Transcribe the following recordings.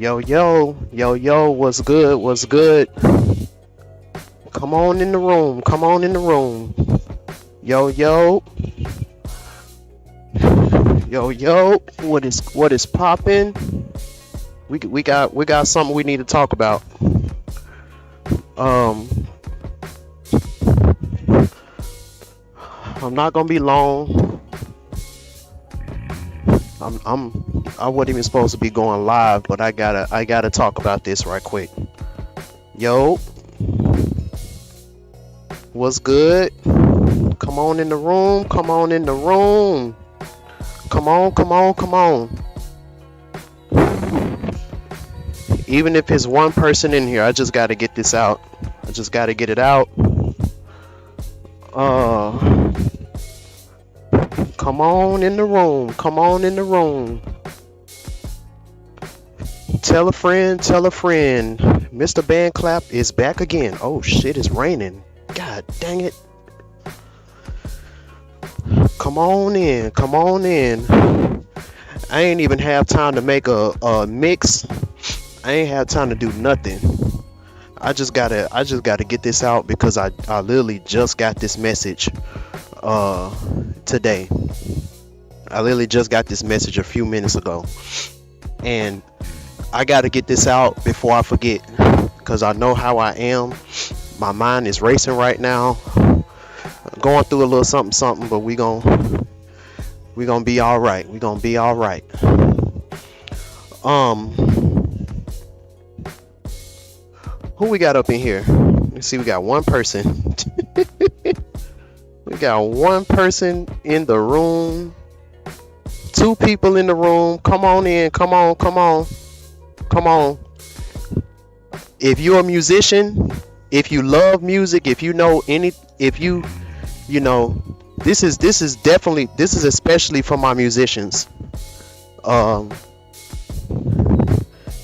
Yo, what's good? What's good? Come on in the room. Come on in the room. Yo, yo, what is popping? We got something we need to talk about. I'm not gonna be long. I wasn't even supposed to be going live, but I gotta talk about this right quick. Yo, what's good? Come on in the room. Come on in the room. Come on. Even if it's one person in here, I just gotta get this out. I just gotta get it out. Come on in the room. Come on in the room. Tell a friend. Mr.BandClap is back again. Oh shit, it's raining. God dang it. Come on in. I ain't even have time to make a mix. I ain't have time to do nothing. I just gotta get this out because I literally just got this message today. I literally just got this message a few minutes ago, and I gotta get this out before I forget, because I know how I am. My mind is racing right now, going through a little something, but we gonna be all right. Who we got up in here? Let's see, we got one person. We got one person in the room. Two people in the room. Come on in. Come on. If you're a musician, if you love music, if you know this is especially for my musicians.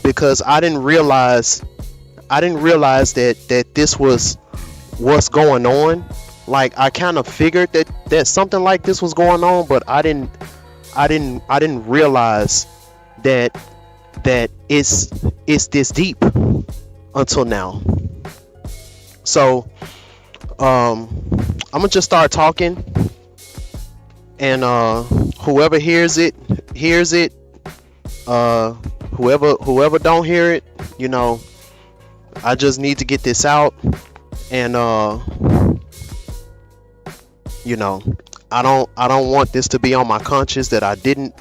Because I didn't realize that this was what's going on. Like, I kind of figured that something like this was going on, but I didn't realize that it's this deep until now. So I'm gonna just start talking, and whoever hears it. Whoever don't hear it, I just need to get this out, and I don't want this to be on my conscience that I didn't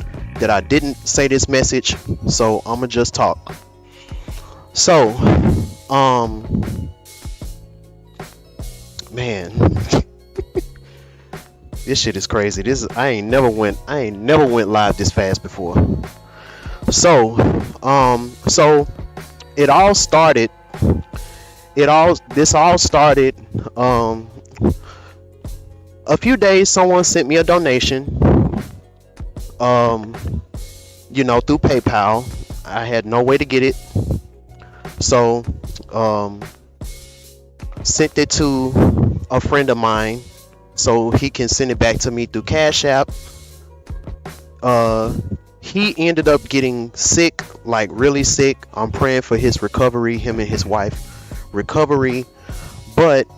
say this message. So I'ma just talk. So man, this shit is crazy. I ain't never went live this fast before. So this all started a few days. Someone sent me a donation through PayPal. I had no way to get it, so sent it to a friend of mine so he can send it back to me through CashApp. He ended up getting sick, like really sick. I'm praying for his recovery, him and his wife recovery. But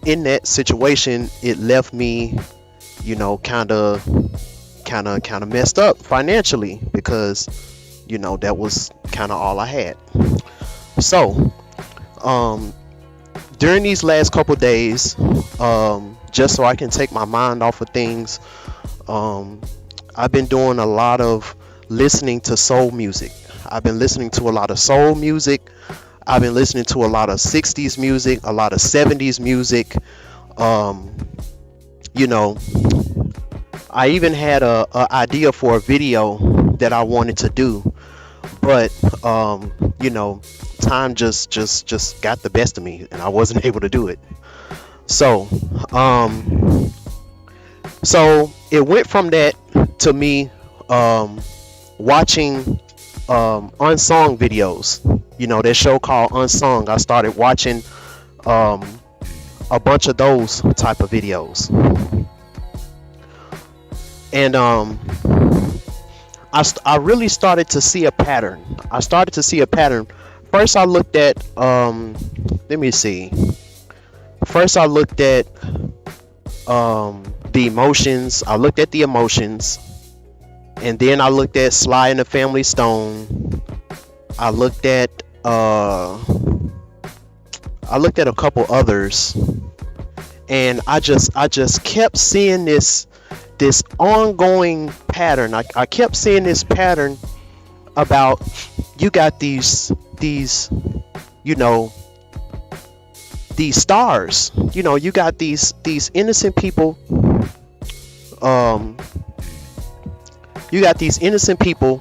in that situation, it left me, kind of messed up financially, because that was kind of all I had. So during these last couple days, just so I can take my mind off of things, I've been doing a lot of listening to soul music. I've been listening to a lot of soul music. I've been listening to a lot of 60s music, a lot of 70s music. I even had a idea for a video that I wanted to do, but time just got the best of me, and I wasn't able to do it. So it went from that to me watching unsung videos. That show called Unsung. I started watching a bunch of those type of videos, and I really started to see a pattern. I started to see a pattern. First, I looked at let me see. First, I looked at the emotions. I looked at the emotions, and then I looked at Sly and the Family Stone. I looked at a couple others, and I just kept seeing this ongoing pattern. I kept seeing this pattern about, you got these you know, these stars, you know, you got these innocent people, you got these innocent people,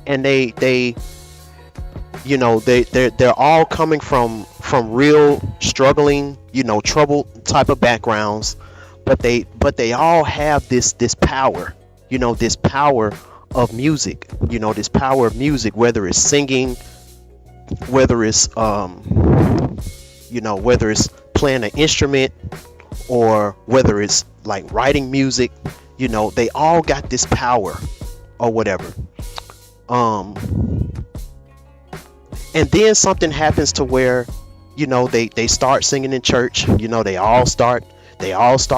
and they you know, they're all coming from real struggling, you know, troubled type of backgrounds, but they all have this power, you know, this power of music, you know, this power of music, whether it's singing, whether it's you know, whether it's playing an instrument, or whether it's like writing music, you know, they all got this power or whatever. And then something happens to where, you know, they start singing in church, you know, they all start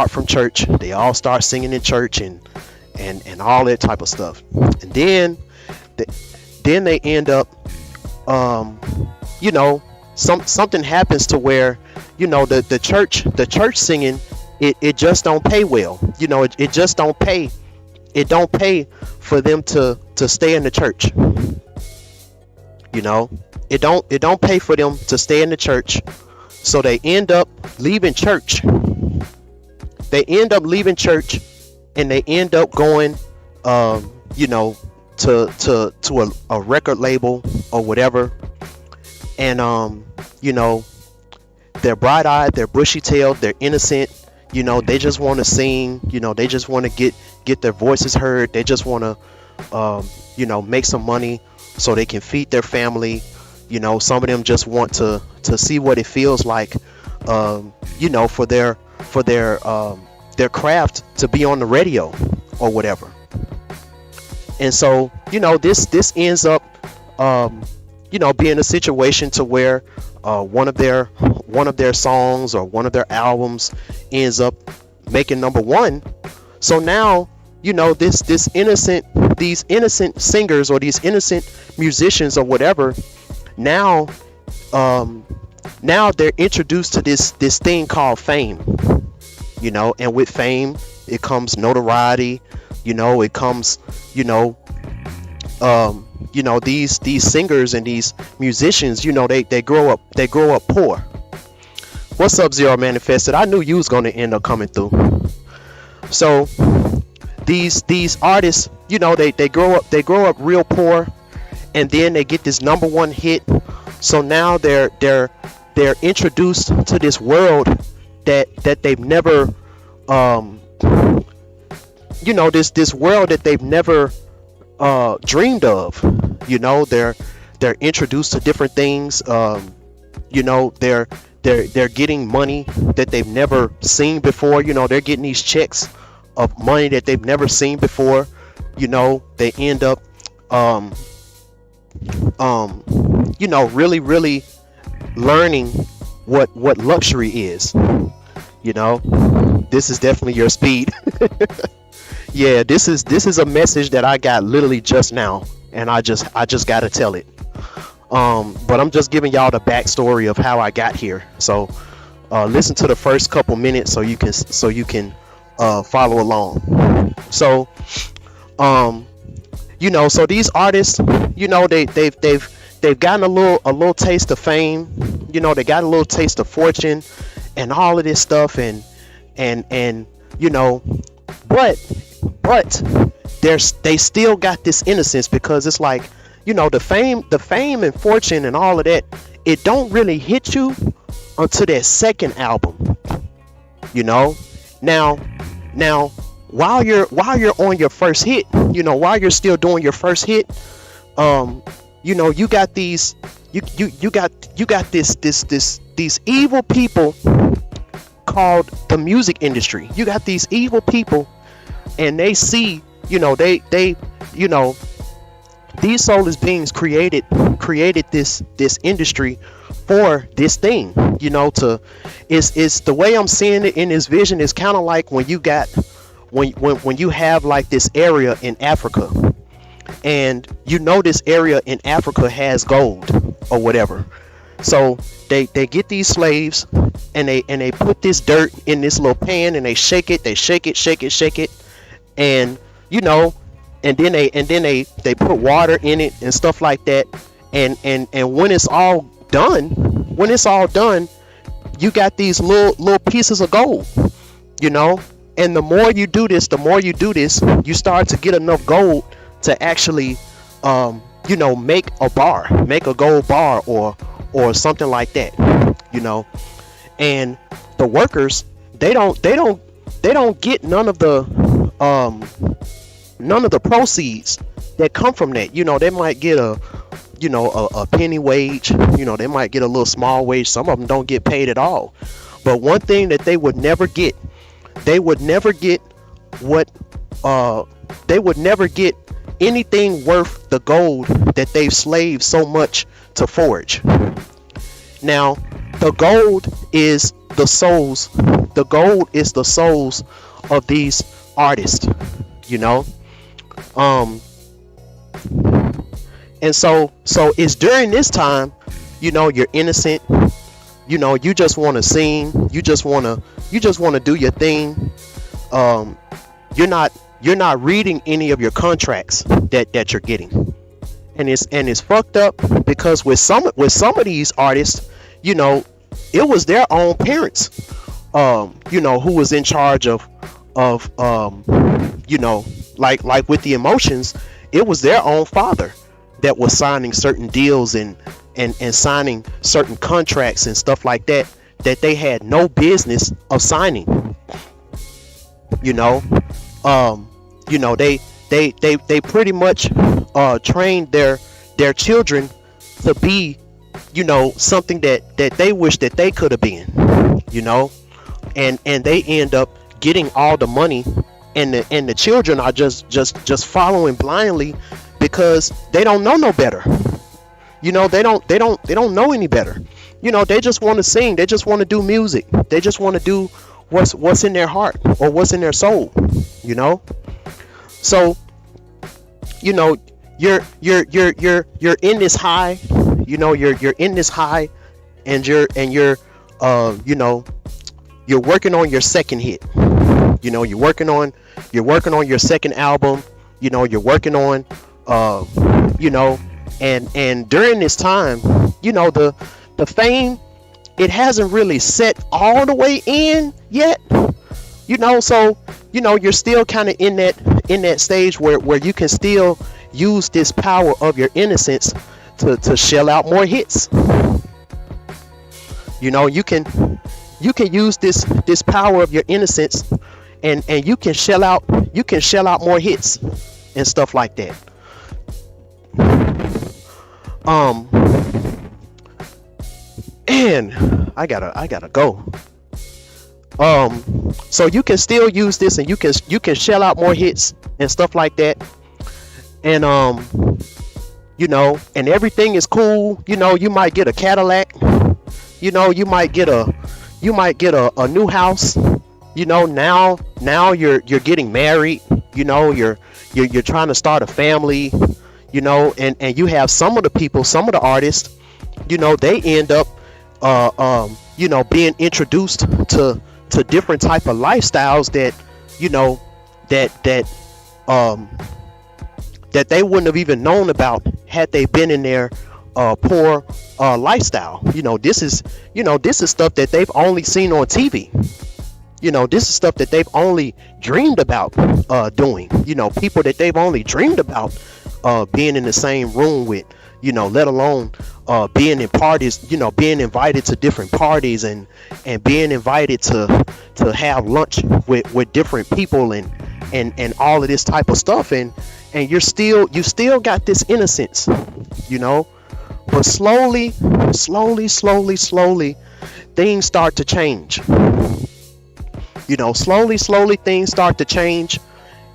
from church, they all start singing in church, and all that type of stuff. And then they end up, you know, something happens to where, you know, the church singing, it just don't pay well, you know, it just don't pay. It don't pay for them to stay in the church, you know. It don't pay for them to stay in the church, so they end up leaving church. They end up leaving church, and they end up going, you know, to a record label or whatever, and you know, they're bright-eyed, they're bushy-tailed, they're innocent, you know, they just want to sing, you know, they just want to get their voices heard, they just want to, you know, make some money so they can feed their family. You know, some of them just want to see what it feels like, you know, for their craft to be on the radio or whatever. And so, you know, this ends up, you know, being a situation to where one of their songs or one of their albums ends up making #1. So now, you know, these innocent singers or these innocent musicians or whatever, now they're introduced to this thing called fame, you know, and with fame it comes notoriety, you know, it comes, you know, these singers and these musicians, you know, they grow up poor. What's up, Zero Manifested? I knew you was going to end up coming through. So these artists, you know, they grow up real poor, and then they get this #1 hit. So now they're introduced to this world that they've never, you know, this world that they've never dreamed of. You know, they're introduced to different things. You know, they're getting money that they've never seen before. You know, they're getting these checks of money that they've never seen before. You know, they end up you know, really learning what luxury is. You know, this is definitely your speed. Yeah, this is a message that I got literally just now, and I just gotta tell it. But I'm just giving y'all the backstory of how I got here. So listen to the first couple minutes so you can follow along. So you know, so these artists, you know, they've gotten a little taste of fame, you know, they got a little taste of fortune and all of this stuff, and you know, but they still got this innocence, because it's like, you know, the fame and fortune and all of that, it don't really hit you until that second album. You know, now while you're on your first hit, you know, while you're still doing your first hit, you know, you got these these evil people called the music industry. You got these evil people, and they see, you know, they you know, these soulless beings created this industry for this thing, you know. To it's the way I'm seeing it in this vision is kind of like when you got when you have like this area in Africa, and you know this area in Africa has gold or whatever. So they get these slaves, and they put this dirt in this little pan, and they shake it, shake it, and you know, and then they put water in it and stuff like that, and when it's all done, you got these little pieces of gold, you know. And the more you do this, you start to get enough gold to actually you know, make a gold bar or something like that, you know. And the workers, they don't get none of the proceeds that come from that. You know, they might get a penny wage, you know, they might get a little small wage. Some of them don't get paid at all. But one thing that they would never get anything worth the gold that they've slaved so much to forge. Now, the gold is the souls of these artists, you know. And so it's during this time, you know, you're innocent, you know, you just want to sing, you just want to do your thing. You're not reading any of your contracts that you're getting, and it's fucked up, because with some of these artists, you know, it was their own parents, you know, who was in charge of you know, like with the emotions, it was their own father that was signing certain deals and signing certain contracts and stuff like that they had no business of signing, you know. You know, they pretty much trained their children to be, you know, something that they wish that they could have been, you know. And they end up getting all the money, and the children are just following blindly, because they don't know no better, you know. They don't know any better, you know. They just want to sing, they just want to do music, they just want to do what's in their heart or what's in their soul, you know. So, you know, you're in this high, you know, you're in this high, and you're you know, you're working on your second hit, you know, you're working on your second album, you know, you're working on you know, and during this time, you know, the fame, it hasn't really set all the way in yet, you know. So, you know, you're still kind of in that stage where you can still use this power of your innocence to shell out more hits. You know, you can use this power of your innocence, and you can shell out more hits and stuff like that. And I gotta go. So you can still use this, and you can shell out more hits and stuff like that. And you know, and everything is cool. You know, you might get a Cadillac. You know, you might get a new house. You know, now you're getting married. You know, you're trying to start a family. You know, and you have some of the artists, you know, they end up you know, being introduced to different type of lifestyles that, you know, that they wouldn't have even known about had they been in their poor lifestyle. You know, this is stuff that they've only seen on TV. You know, this is stuff that they've only dreamed about doing. You know, people that they've only dreamed about being in the same room with, you know, let alone being in parties, you know, being invited to different parties and being invited to have lunch with different people and all of this type of stuff, and you still got this innocence, you know. But slowly things start to change. You know, slowly things start to change,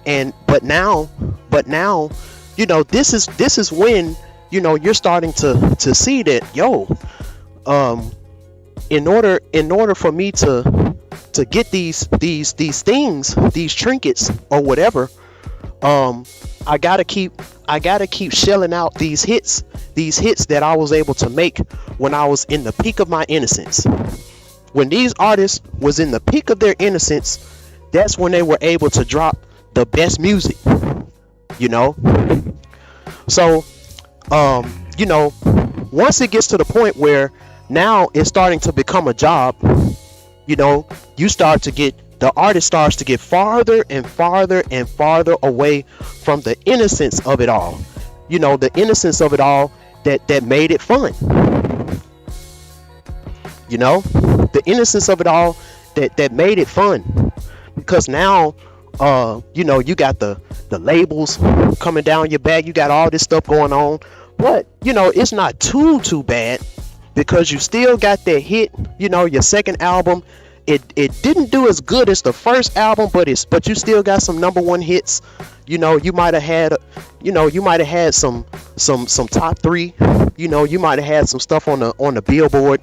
but now But now, this is when, you're starting to see that, in order for me to get these things, these trinkets or whatever, I gotta keep shelling out these hits that I was able to make when I was in the peak of my innocence. When these artists was in the peak of their innocence, that's when they were able to drop the best music. So once it gets to the point where now it's starting to become a job, the artist starts to get farther and farther and farther away from the innocence of it all. The innocence of it all that made it fun. The innocence of it all that made it fun. Because now, you got the labels coming down your back. You got all this stuff going on. But, it's not too bad, because you still got that hit, your second album. It didn't do as good as the first album, but you still got some number one hits. You might have had some top three. You might have had some stuff on the Billboard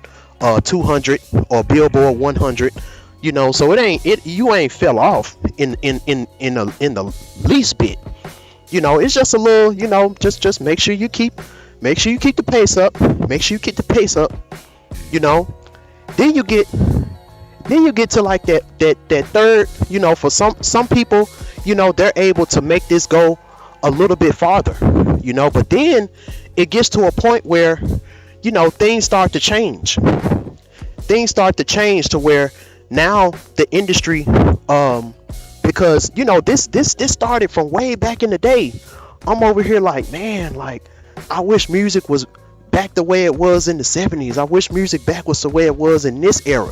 200 or Billboard 100. So you ain't fell off in the least bit. It's just a little, just make sure you keep the pace up. Make sure you keep the pace up. Then you get to like that third, for some people, they're able to make this go a little bit farther, but then it gets to a point where, things start to change. Things start to change to where now the industry, because this started from way back in the day. I'm over here like, man, like, I wish music was back the way it was in the 70s. I wish music back was the way it was in this era.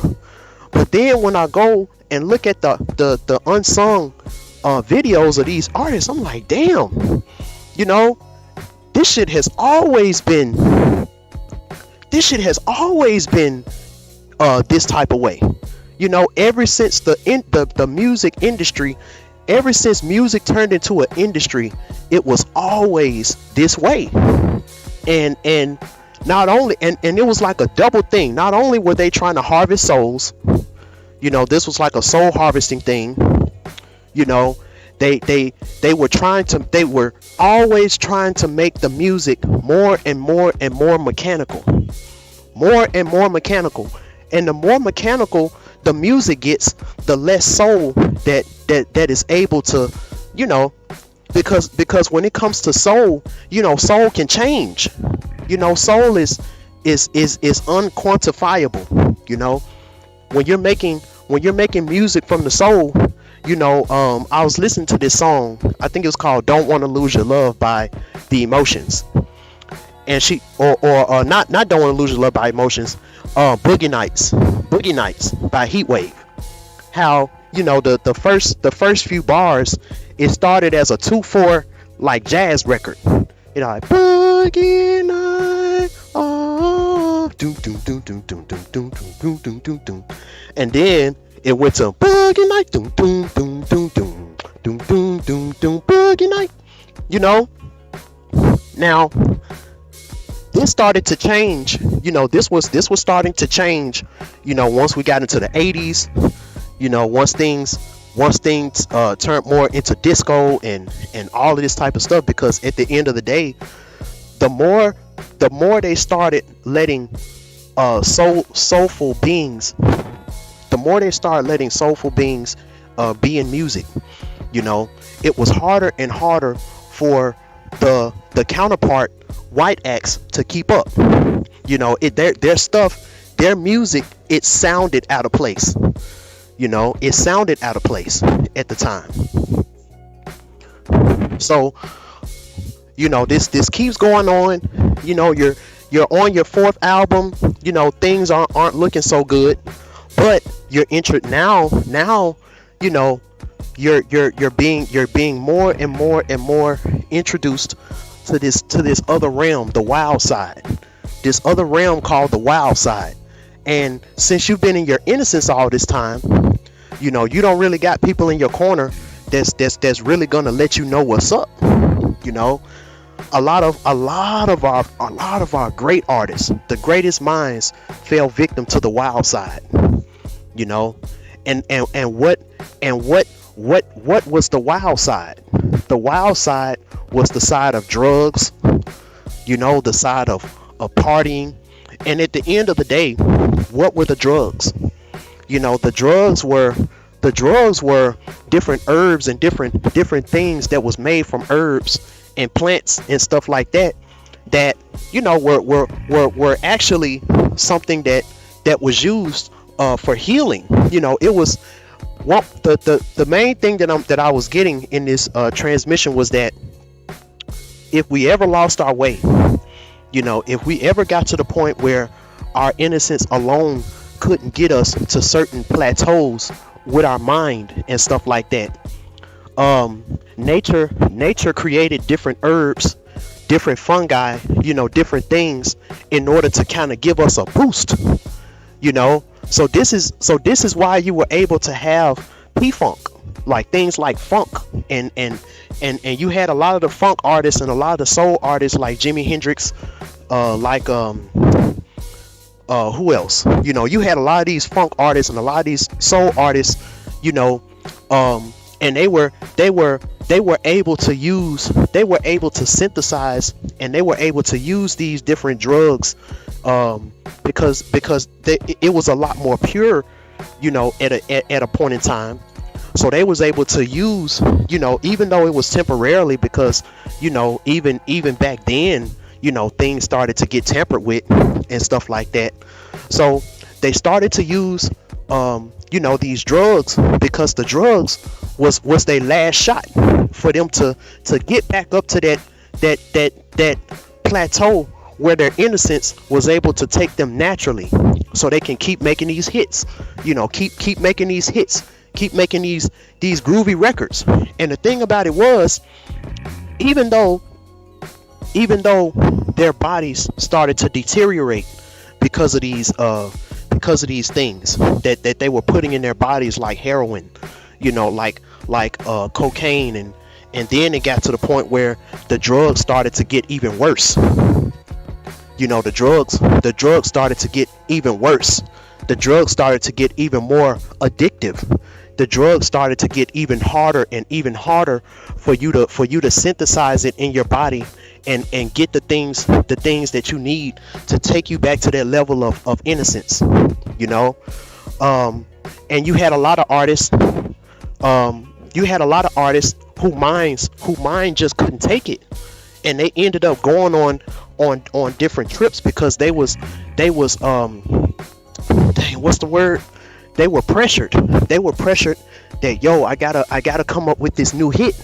But then when I go and look at the unsung videos of these artists, I'm like, damn, this shit has always been this type of way. Ever since the music industry, ever since music turned into an industry, it was always this way. And not only, and it was like a double thing. Not only were they trying to harvest souls, this was like a soul harvesting thing. They were always trying to make the music more and more and more mechanical. More and more mechanical. And the more mechanical the music gets, the less soul that is able to, because when it comes to soul, soul can change. Soul is unquantifiable. When you're making music from the soul, I was listening to this song. I think it was called "Don't Want to Lose Your Love" by The Emotions, and not "Don't Want to Lose Your Love" by Emotions. Boogie Nights by Heatwave. How the first few bars, it started as a 2/4 like jazz record. Like Boogie Night, oh, doom doom doom doom doom doom doom doom doom doom doom, and then it went to Boogie Night, doom doom doom doom doom doom doom doom doom Boogie Night. Now this started to change. This was starting to change. Once we got into the 80s. Once things turned more into disco and all of this type of stuff, because at the end of the day, the more they started letting soulful beings, be in music, it was harder and harder for the counterpart white acts to keep up. Their stuff, their music, it sounded out of place. It sounded out of place at the time. So, this keeps going on. You're on your fourth album. Things aren't looking so good, but you're now. You're being more and more and more introduced to this other realm, the wild side. This other realm called the wild side. And since you've been in your innocence all this time, you don't really got people in your corner that's really gonna let you know what's up. You know, a lot of our great artists, the greatest minds, fell victim to the wild side. You know, and what was the wild side? The wild side was the side of drugs. You know, the side of partying. And at the end of the day, what were the drugs? You know, the drugs were different herbs and different things that was made from herbs and plants and stuff like that, that, you know, were actually something that was used for healing. You know, it was what the main thing that I was getting in this transmission was that if we ever lost our way, you know, if we ever got to the point where our innocence alone couldn't get us to certain plateaus with our mind and stuff like that, nature created different herbs, different fungi, you know, different things in order to kind of give us a boost. You know, so this is why you were able to have P-Funk, like things like funk, and you had a lot of the funk artists and a lot of the soul artists like Jimi Hendrix, who else? You know, you had a lot of these funk artists and a lot of these soul artists, you know, and they were able to synthesize, and they were able to use these different drugs, because it was a lot more pure, you know, at a point in time. So they was able to use, you know, even though it was temporarily, because, you know, even back then, you know, things started to get tampered with and stuff like that. So they started to use, you know, these drugs, because the drugs was their last shot for them to get back up to that plateau where their innocence was able to take them naturally, so they can keep making these hits, you know, keep making these hits, keep making these groovy records. And the thing about it was, even though their bodies started to deteriorate because of these things that they were putting in their bodies, like heroin, you know, like cocaine, and then it got to the point where the drugs started to get even worse. You know, the drugs started to get even worse. The drugs started to get even more addictive. The drugs started to get even harder and even harder for you to synthesize it in your body and get the things that you need to take you back to that level of innocence. You know, and you had a lot of artists. Who mind just couldn't take it, and they ended up going on different trips, because they was what's the word? They were pressured that, yo, I gotta come up with this new hit.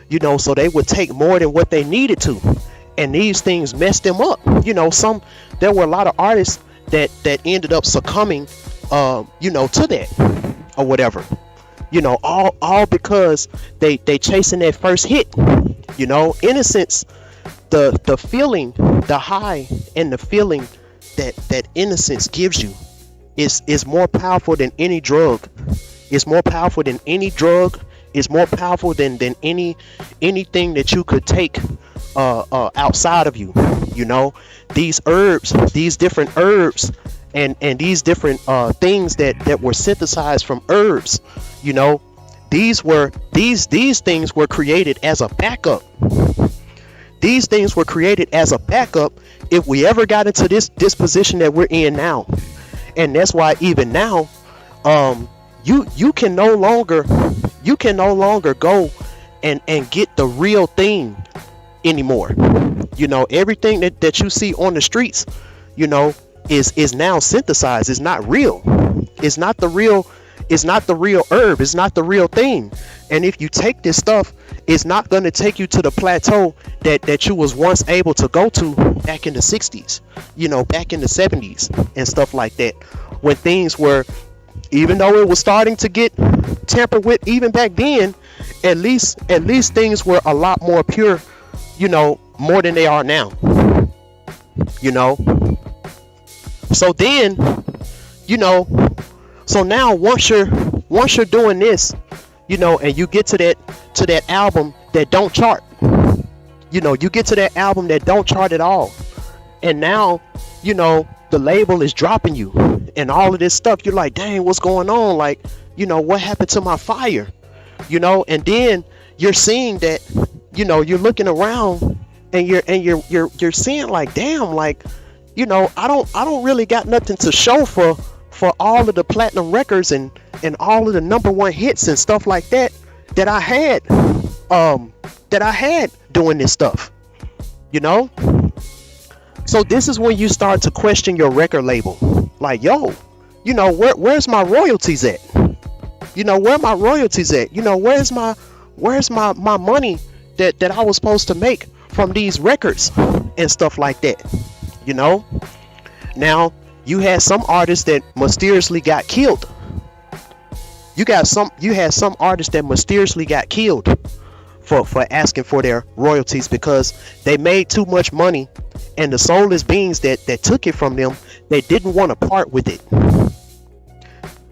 You know, so they would take more than what they needed to, and these things messed them up. You know, there were a lot of artists that ended up succumbing, you know, to that or whatever. You know, all because they chasing that first hit. You know, innocence, the feeling, the high and the feeling that innocence gives you is more powerful than any drug. It's more powerful than any drug. It's more powerful than anything that you could take outside of you. You know, these different herbs and these different things that were synthesized from herbs. You know, these things were created as a backup. These things were created as a backup if we ever got into this position that we're in now. And that's why even now, you can no longer go and get the real thing anymore. You know, everything that you see on the streets, you know, is now synthesized. It's not real. It's not the real herb. It's not the real thing. And if you take this stuff, it's not going to take you to the plateau that you was once able to go to back in the 60s, you know, back in the 70s and stuff like that, when things were, even though it was starting to get tampered with even back then, at least things were a lot more pure, you know, more than they are now. You know, so then, you know, so now once you're doing this, And you get to that album that don't chart. You get to that album that don't chart at all, and now the label is dropping you and all of this stuff. You're like, dang, what's going on? Like, what happened to my fire? And then you're seeing that, you're looking around and you're seeing like, damn, like, I don't really got nothing to show for all of the platinum records and all of the #1 hits and stuff like that I had doing this stuff. So this is when you start to question your record label. Like, yo, where's my royalties at? Where my royalties at? Where's my money that I was supposed to make from these records and stuff like that? Now you had some artists that mysteriously got killed. You had some artists that mysteriously got killed for asking for their royalties because they made too much money, and the soulless beings that took it from them, they didn't want to part with it.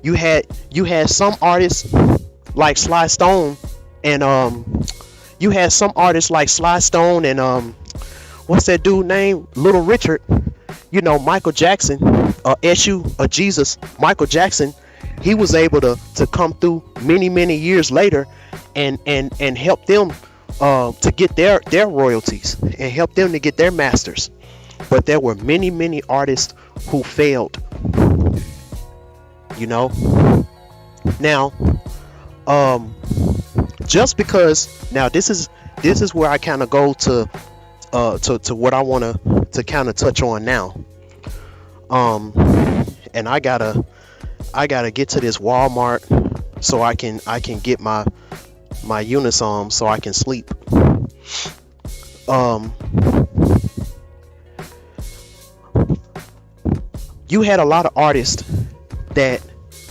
You had some artists like Sly Stone and what's that dude name? Little Richard. Michael Jackson, Jesus, Michael Jackson, he was able to come through many years later and help them to get their royalties and help them to get their masters. But there were many artists who failed. Now, just because, now this is where I kind of go to what I want to kind of touch on now. And I gotta get to this Walmart so I can get my Unisom so I can sleep. You had a lot of artists that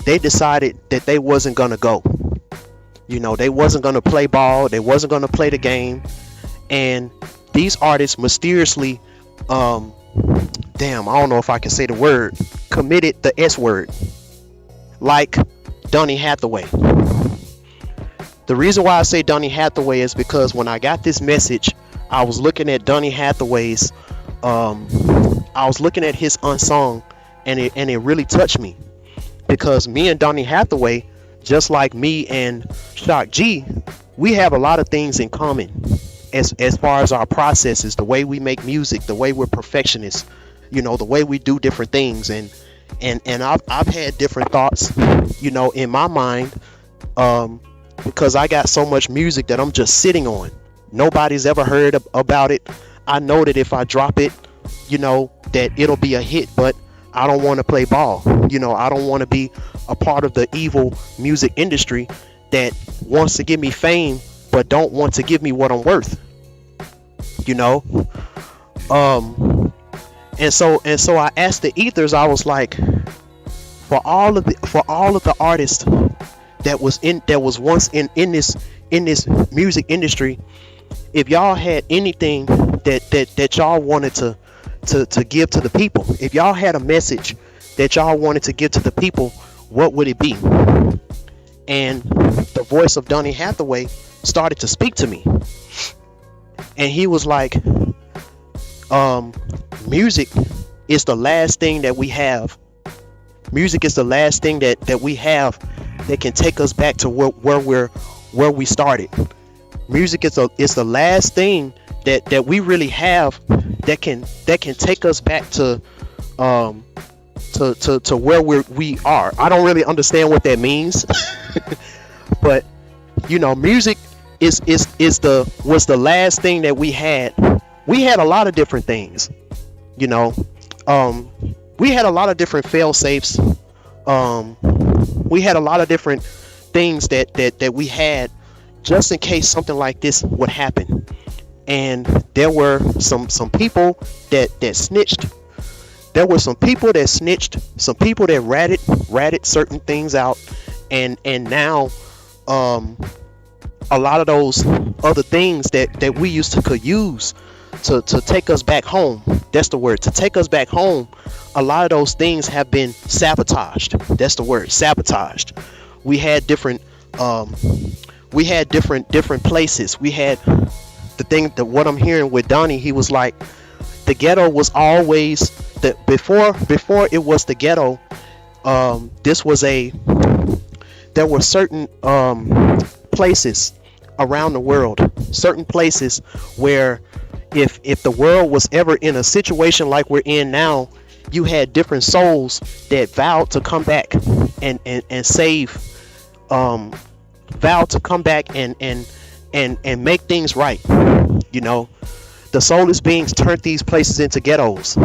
they decided that they wasn't gonna go. They wasn't gonna play ball, they wasn't gonna play the game, and these artists mysteriously, I don't know if I can say the word, committed the S word, like Donny Hathaway. The reason why I say Donny Hathaway is because when I got this message, I was looking at Donny Hathaway's, I was looking at his unsung, and it really touched me, because me and Donny Hathaway, just like me and Shock G, we have a lot of things in common as far as our processes, the way we make music, the way we're perfectionists, the way we do different things, and I've had different thoughts, in my mind, because I got so much music that I'm just sitting on. Nobody's ever heard about it. I know that if I drop it, that it'll be a hit, but I don't want to play ball. I don't want to be a part of the evil music industry that wants to give me fame but don't want to give me what I'm worth. And so I asked the ethers, I was like, for all of the artists that was once in this music industry, if y'all had anything that y'all wanted to give to the people, if y'all had a message that y'all wanted to give to the people, what would it be? And the voice of Donny Hathaway started to speak to me, and he was like, music is the last thing that we have. Music is the last thing that we have that can take us back to where we started. Music is the last thing that we really have that can take us back to where we are. I don't really understand what that means, but music was the last thing that we had. We had a lot of different things, we had a lot of different fail safes. We had a lot of different things that we had just in case something like this would happen. And there were some people that snitched. There were some people that snitched, some people that ratted certain things out, and now a lot of those other things that we used to could use to take us back home. That's the word, to take us back home. A lot of those things have been sabotaged. That's the word, sabotaged. We had different Um, we had different places. We had the thing that what I'm hearing with Donnie, he was like, the ghetto was always the before it was the ghetto. This was a there were certain places around the world, certain places where if the world was ever in a situation like we're in now, you had different souls that vowed to come back and save, um vowed to come back and make things right. You know, the soulless beings turned these places into ghettos.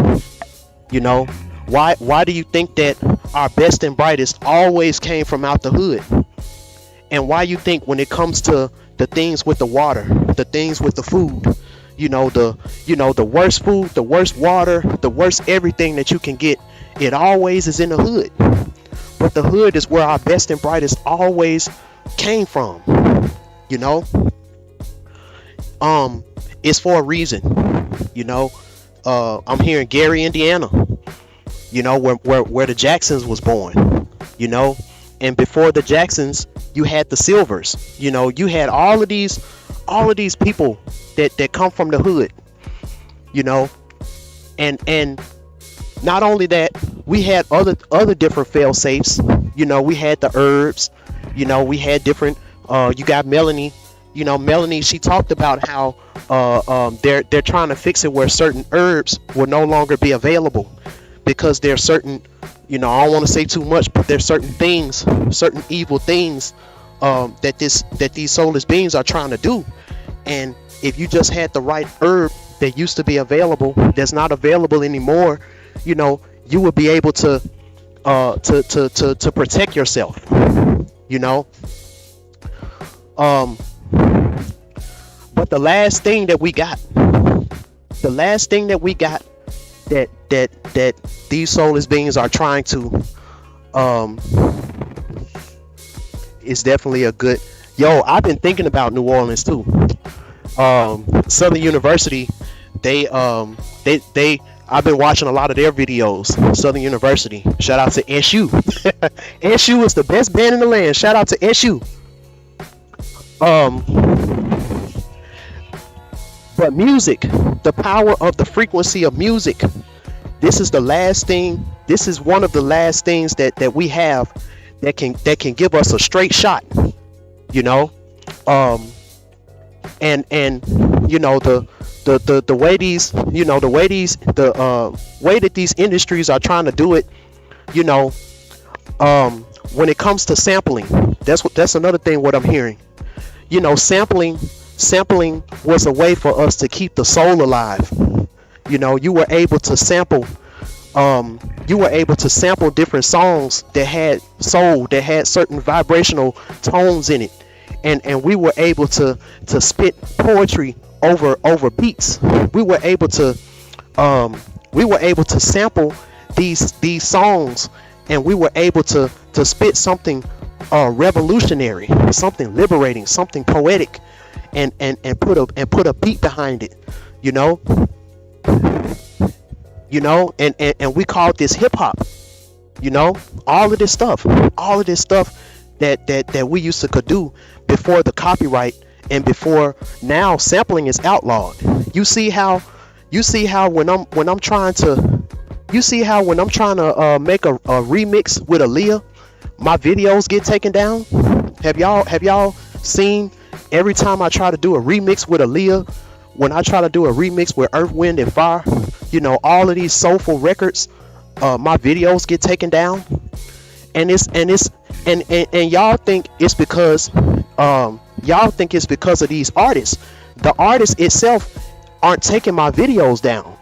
You know, why do you think that our best and brightest always came from out the hood? And why you think when it comes to the things with the water, the things with the food, the worst food, the worst water, the worst everything that you can get, it always is in the hood. But the hood is where our best and brightest always came from. You know, it's for a reason. You know, I'm here in Gary, Indiana. You know, where the Jacksons was born. You know, and before the Jacksons, you had the Silvers. You know, you had all of these people that come from the hood. You know, and not only that, we had other different fail safes. You know, we had the herbs. You know, we had different. You got Melanie. You know, Melanie, she talked about how they're trying to fix it where certain herbs will no longer be available because there are certain, you know, I don't want to say too much, but there's certain things, certain evil things that these soulless beings are trying to do. And if you just had the right herb that used to be available, that's not available anymore, you know, you would be able to protect yourself. You know, but the last thing that we got, that these soulless beings are trying to, is definitely a good. Yo, I've been thinking about New Orleans too. Southern University, they I've been watching a lot of their videos. Southern University, shout out to SU. SU is the best band in the land. Shout out to SU. But music, the power of the frequency of music. This is the last thing. This is one of the last things that we have that can give us a straight shot. You know, and you know the way these, you know, the way that these industries are trying to do it. You know, when it comes to sampling, that's another thing what I'm hearing. You know, sampling was a way for us to keep the soul alive. You know, you were able to sample different songs that had soul, that had certain vibrational tones in it, and we were able to spit poetry over beats. We were able to sample these songs, and we were able to spit something revolutionary, something liberating, something poetic, and put a beat behind it. You know, and we called this hip hop. You know, all of this stuff that we used to could do before the copyright and before now sampling is outlawed. You see how when I'm trying to make a remix with Aaliyah, my videos get taken down. Have y'all seen every time I try to do a remix with Aaliyah, when I try to do a remix with Earth, Wind and Fire, you know, all of these soulful records, my videos get taken down. And y'all think it's because of these artists. The artists itself aren't taking my videos down.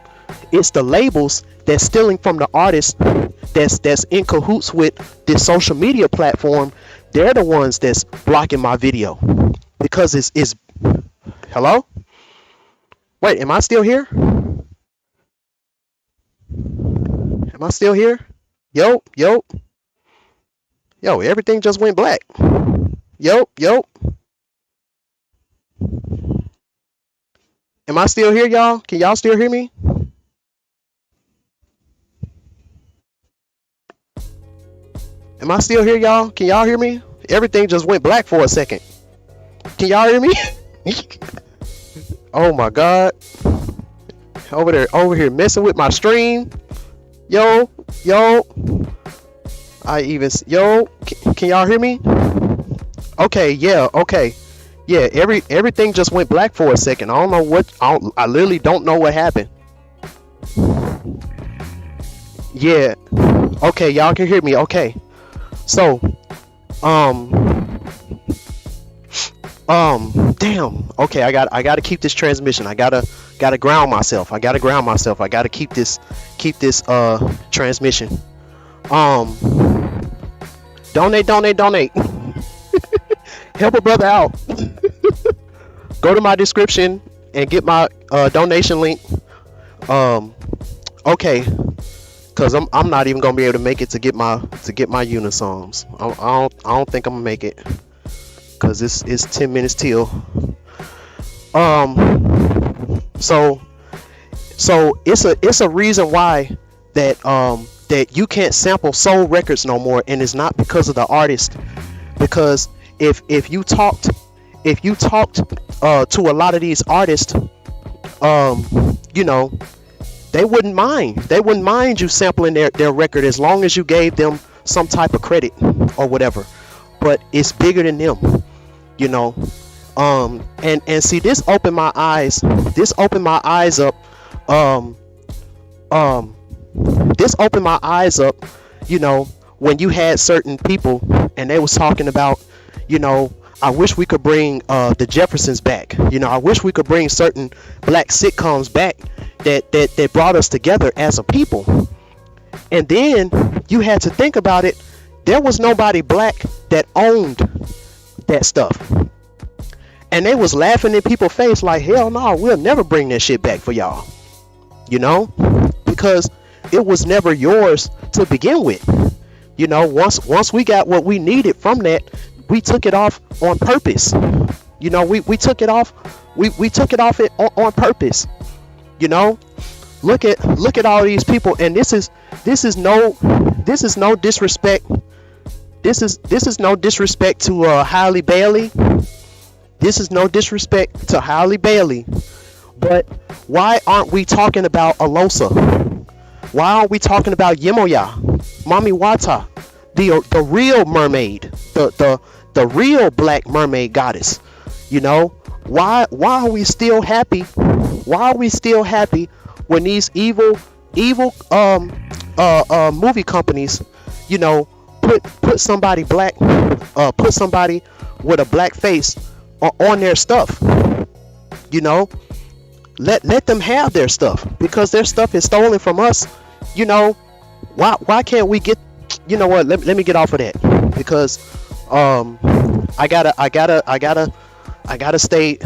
It's the labels that's stealing from the artists that's in cahoots with this social media platform. They're the ones that's blocking my video because it's hello? Wait, am I still here? Am I still here? Yo, everything just went black. Yo. Am I still here, y'all? Can y'all still hear me? Am I still here, y'all? Can y'all hear me? everything just went black for a second. Can y'all hear me? Oh my God. Over here messing with my stream. Yo. Can y'all hear me? Okay, yeah, okay. Yeah, everything just went black for a second. I don't know what, I literally don't know what happened. Yeah. Okay, y'all can hear me. Okay. So, damn. Okay, I got to keep this transmission. I gotta ground myself. I gotta keep this transmission. Donate. Help a brother out. Go to my description and get my donation link. Okay, cause I'm not even gonna be able to make it to get my Unisongs. I don't think I'm gonna make it, cause it's 10 minutes till. So it's a reason why that you can't sample soul records no more, and it's not because of the artist. Because if you talked to a lot of these artists, you know, they wouldn't mind you sampling their record, as long as you gave them some type of credit or whatever. But it's bigger than them, you know. And see, this opened my eyes up. This opened my eyes up, you know, when you had certain people and they was talking about, you know, I wish we could bring the Jeffersons back. You know, I wish we could bring certain black sitcoms back that brought us together as a people. And then you had to think about it. There was nobody black that owned that stuff. And they was laughing in people's face like, hell no, we'll never bring that shit back for y'all. You know? Because it was never yours to begin with. You know, once we got what we needed from that, we took it off on purpose. You know, we took it off. We took it off on purpose. You know, look at all these people, and this is no disrespect. This is no disrespect to Halle Bailey. This is no disrespect to Halle Bailey. But why aren't we talking about Alosa? Why aren't we talking about Yemoya, Mami Wata, the real mermaid, the real black mermaid goddess? You know, why are we still happy? Why are we still happy when these evil movie companies, you know, put somebody black, put somebody with a black face on their stuff? You know, let them have their stuff, because their stuff is stolen from us. You know, why can't we get, you know what, let me get off of that, because I gotta stay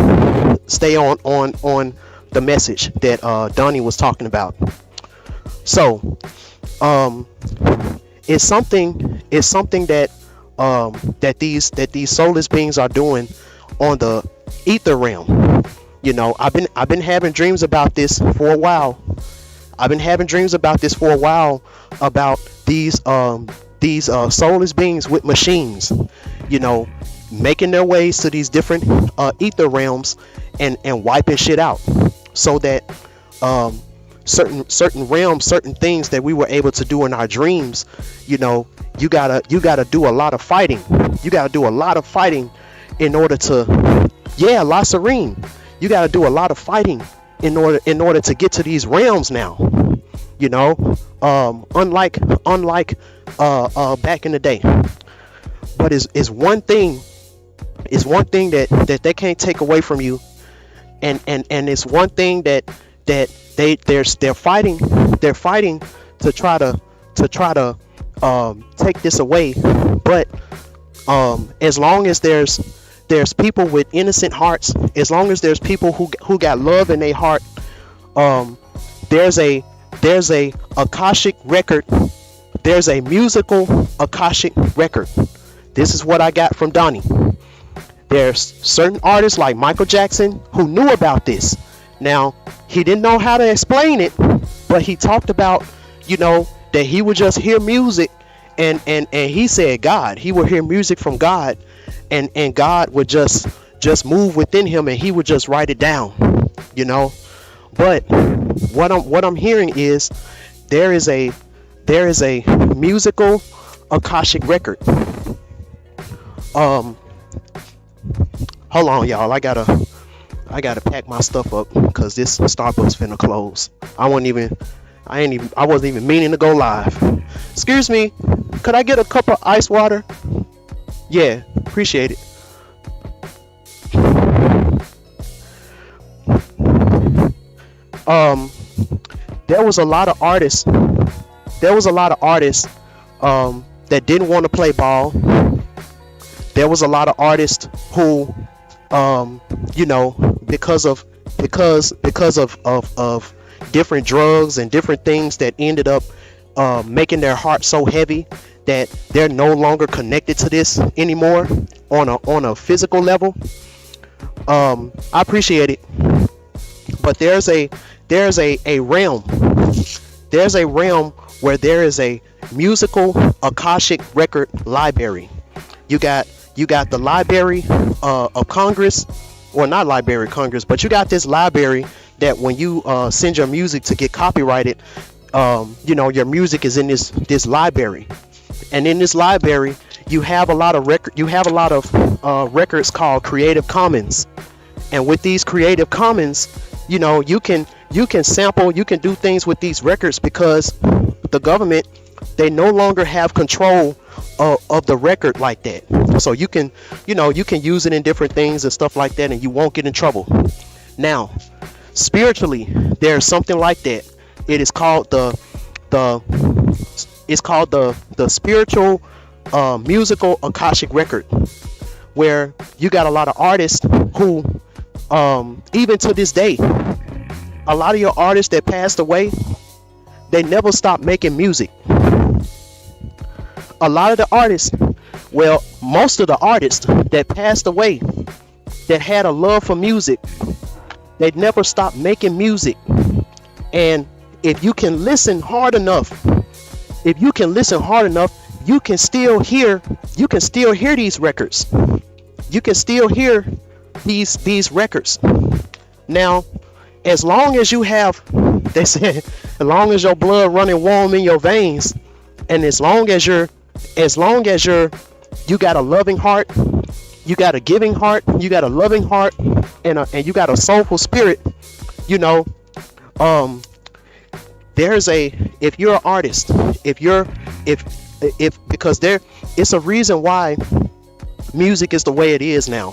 on the message that Donnie was talking about. So it's something that these soulless beings are doing on the ether realm. You know, I've been having dreams about this for a while. About these soulless beings with machines, you know, making their ways to these different ether realms and wiping shit out, so that certain realms, certain things that we were able to do in our dreams, you know, you gotta do a lot of fighting. You gotta do a lot of fighting in order to, yeah, La Serene. You gotta do a lot of fighting in order to get to these realms now. You know, unlike back in the day. But it's one thing that they can't take away from you, and it's one thing that they're fighting to try to take this away. But as long as there's people with innocent hearts, as long as there's people who got love in their heart, there's a Akashic record. There's a musical Akashic record. This is what I got from Donnie. There's certain artists like Michael Jackson who knew about this. Now, he didn't know how to explain it, but he talked about, you know, that he would just hear music And he said God, he would hear music from God, and God would just move within him, and he would just write it down, you know. But what I'm hearing is there is a musical Akashic record. Hold on, y'all. I gotta pack my stuff up because this Starbucks finna close. I wasn't even meaning to go live. Excuse me, could I get a cup of ice water? Yeah, appreciate it. There was a lot of artists. That didn't want to play ball. There was a lot of artists who, because of different drugs and different things that ended up making their heart so heavy that they're no longer connected to this anymore on a physical level. I appreciate it, but there's a realm. There's a realm where there is a musical Akashic record library. You got the Library of Congress, or not Library of Congress, but you got this library that when you send your music to get copyrighted, your music is in this library, and in this library you have a lot of records called Creative Commons. And with these Creative Commons, you can sample, you can do things with these records, because the government, they no longer have control of the record like that. So you can use it in different things and stuff like that, and you won't get in trouble. Now, spiritually, there's something like that. It is called the spiritual musical Akashic record, where you got a lot of artists who, even to this day, a lot of your artists that passed away, they never stopped making music. A lot of the artists, well, most of the artists that passed away that had a love for music, they never stopped making music. And if you can listen hard enough, you can still hear these records. You can still hear these records. Now, as long as you have, they said, as long as your blood running warm in your veins, and as long as you got a loving heart, you got a giving heart, you got a loving heart, and you got a soulful spirit, if you're an artist, because it's a reason why music is the way it is now.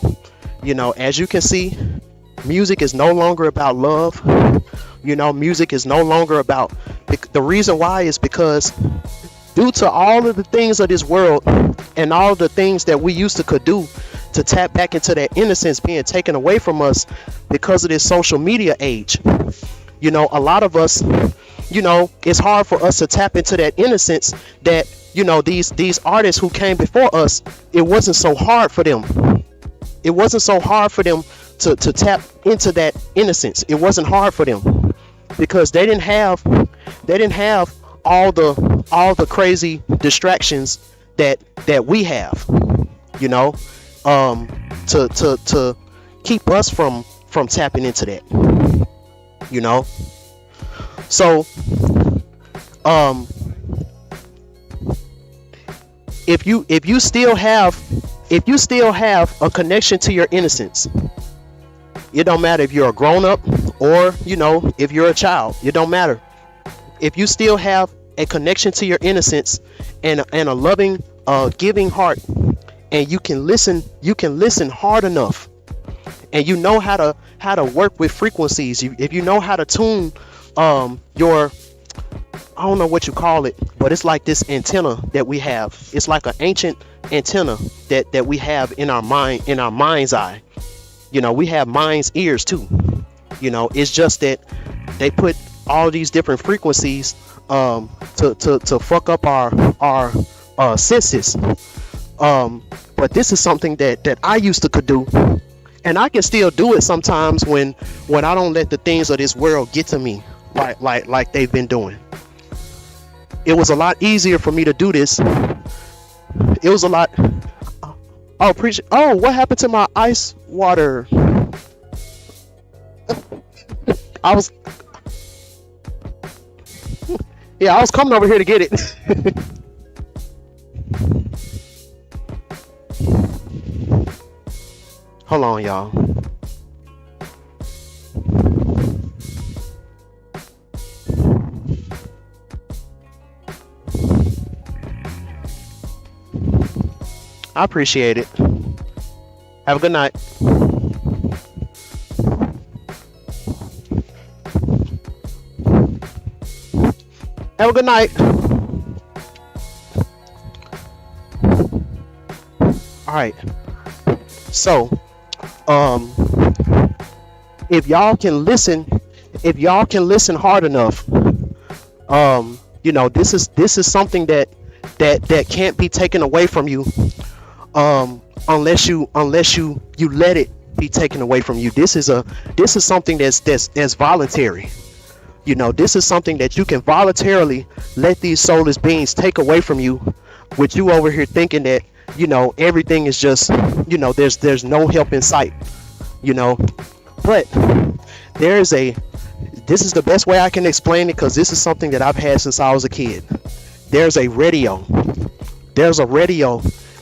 As you can see, music is no longer about love. Music is no longer about, the reason why is because due to all of the things of this world and all of the things that we could do to tap back into that innocence being taken away from us because of this social media age. A lot of us, it's hard for us to tap into that innocence that, these artists who came before us, it wasn't so hard for them. It wasn't so hard for them to tap into that innocence. It wasn't hard for them because they didn't have all the crazy distractions that we have, to keep us from tapping into that, So if you still have a connection to your innocence, it don't matter if you're a grown-up or if you're a child. It don't matter. If you still have a connection to your innocence and a loving giving heart, and you can listen hard enough, and you know how to work with frequencies, if you know how to tune your, I don't know what you call it, but it's like this antenna that we have. It's like an ancient antenna that we have in our mind's eye. We have mind's ears too. It's just that they put all these different frequencies to fuck up our senses. But this is something that I could do, and I can still do it sometimes when I don't let the things of this world get to me like they've been doing. It was a lot easier for me to do this It was a lot. Oh, appreciate. Oh, what happened to my ice water? I was, yeah, I was coming over here to get it. Hold on, y'all. I appreciate it. Have a good night. Have a good night. All right. So, if y'all can listen, hard enough, this is something that can't be taken away from you, unless you let it be taken away from you. This is something that's voluntary. This is something that you can voluntarily let these soulless beings take away from you, with you over here thinking that everything is just there's no help in sight. But this is the best way I can explain it, because this is something that I've had since I was a kid. There's a radio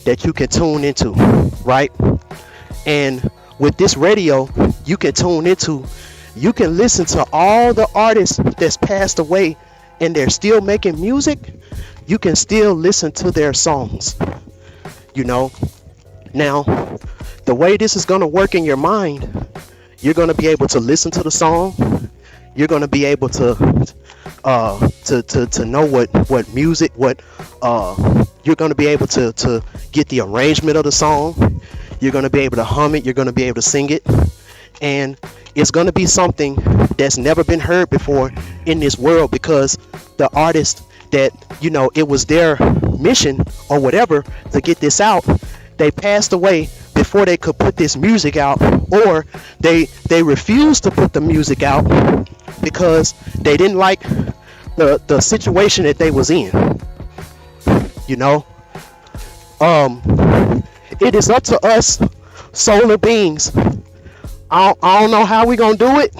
that you can tune into, right? And with this radio you can tune into, you can listen to all the artists that's passed away and they're still making music. You can still listen to their songs. Now, the way this is going to work in your mind, you're going to be able to listen to the song. You're going to be able to know what music, you're going to be able to get the arrangement of the song. You're going to be able to hum it. You're going to be able to sing it. And it's going to be something that's never been heard before in this world, because the artist that, it was their mission or whatever to get this out, they passed away before they could put this music out, or they refused to put the music out because they didn't like the situation that they was in. It is up to us solar beings. I don't know how we gonna do it,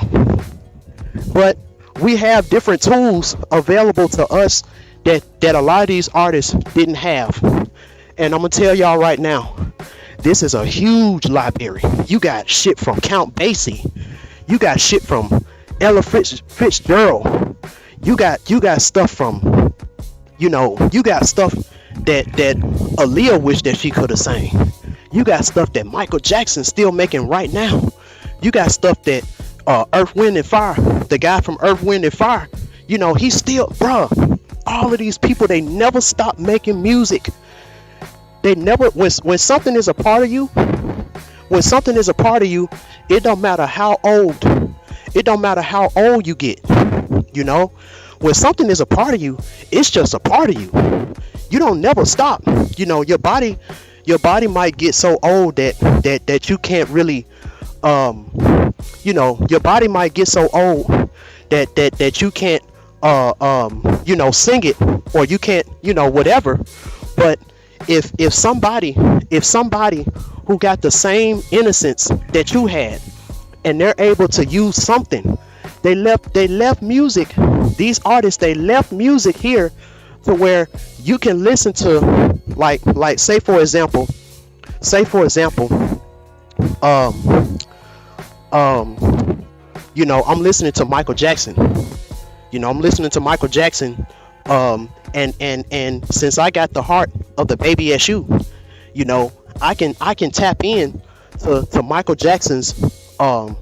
but we have different tools available to us that a lot of these artists didn't have. And I'm gonna tell y'all right now, this is a huge library. You got shit from Count Basie, you got shit from Ella Fitzgerald, you got stuff from, you got stuff that Aaliyah wished that she could have sang. You got stuff that Michael Jackson's still making right now. You got stuff that Earth, Wind and Fire, the guy from Earth, Wind and Fire, he's still, bruh, all of these people, they never stop making music. They never, when something is a part of you, it don't matter how old you get. When something is a part of you, it's just a part of you. You don't never stop. Your body might get so old that you can't really, your body might get so old that you can't, sing it, or you can't, whatever. But if somebody who got the same innocence that you had, and they're able to use something, they left music. These artists, they left music here to where you can listen to, like say for example, I'm listening to Michael Jackson. And since I got the heart of the baby SU, I can tap in to Michael Jackson's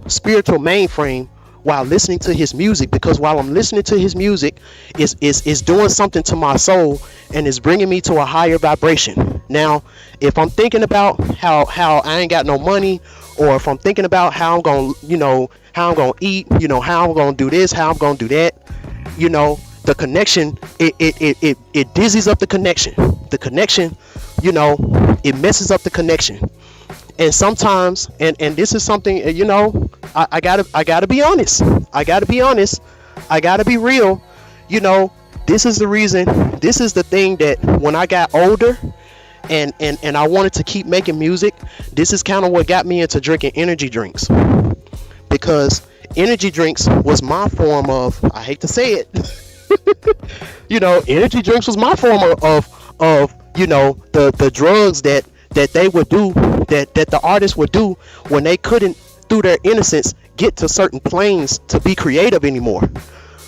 spiritual mainframe while listening to his music, because while I'm listening to his music, is doing something to my soul and is bringing me to a higher vibration. Now, if I'm thinking about how I ain't got no money, or if I'm thinking about how I'm gonna eat, how I'm gonna do this, how I'm gonna do that, the connection, it dizzies up the connection. The connection, it messes up the connection. And sometimes, and this is something, I gotta be honest. I gotta be real. This is the reason, this is the thing that when I got older and I wanted to keep making music. This is kind of what got me into drinking energy drinks, because energy drinks was my form of, I hate to say it, energy drinks was my form of the drugs that they would do, that the artists would do when they couldn't, through their innocence, get to certain planes to be creative anymore.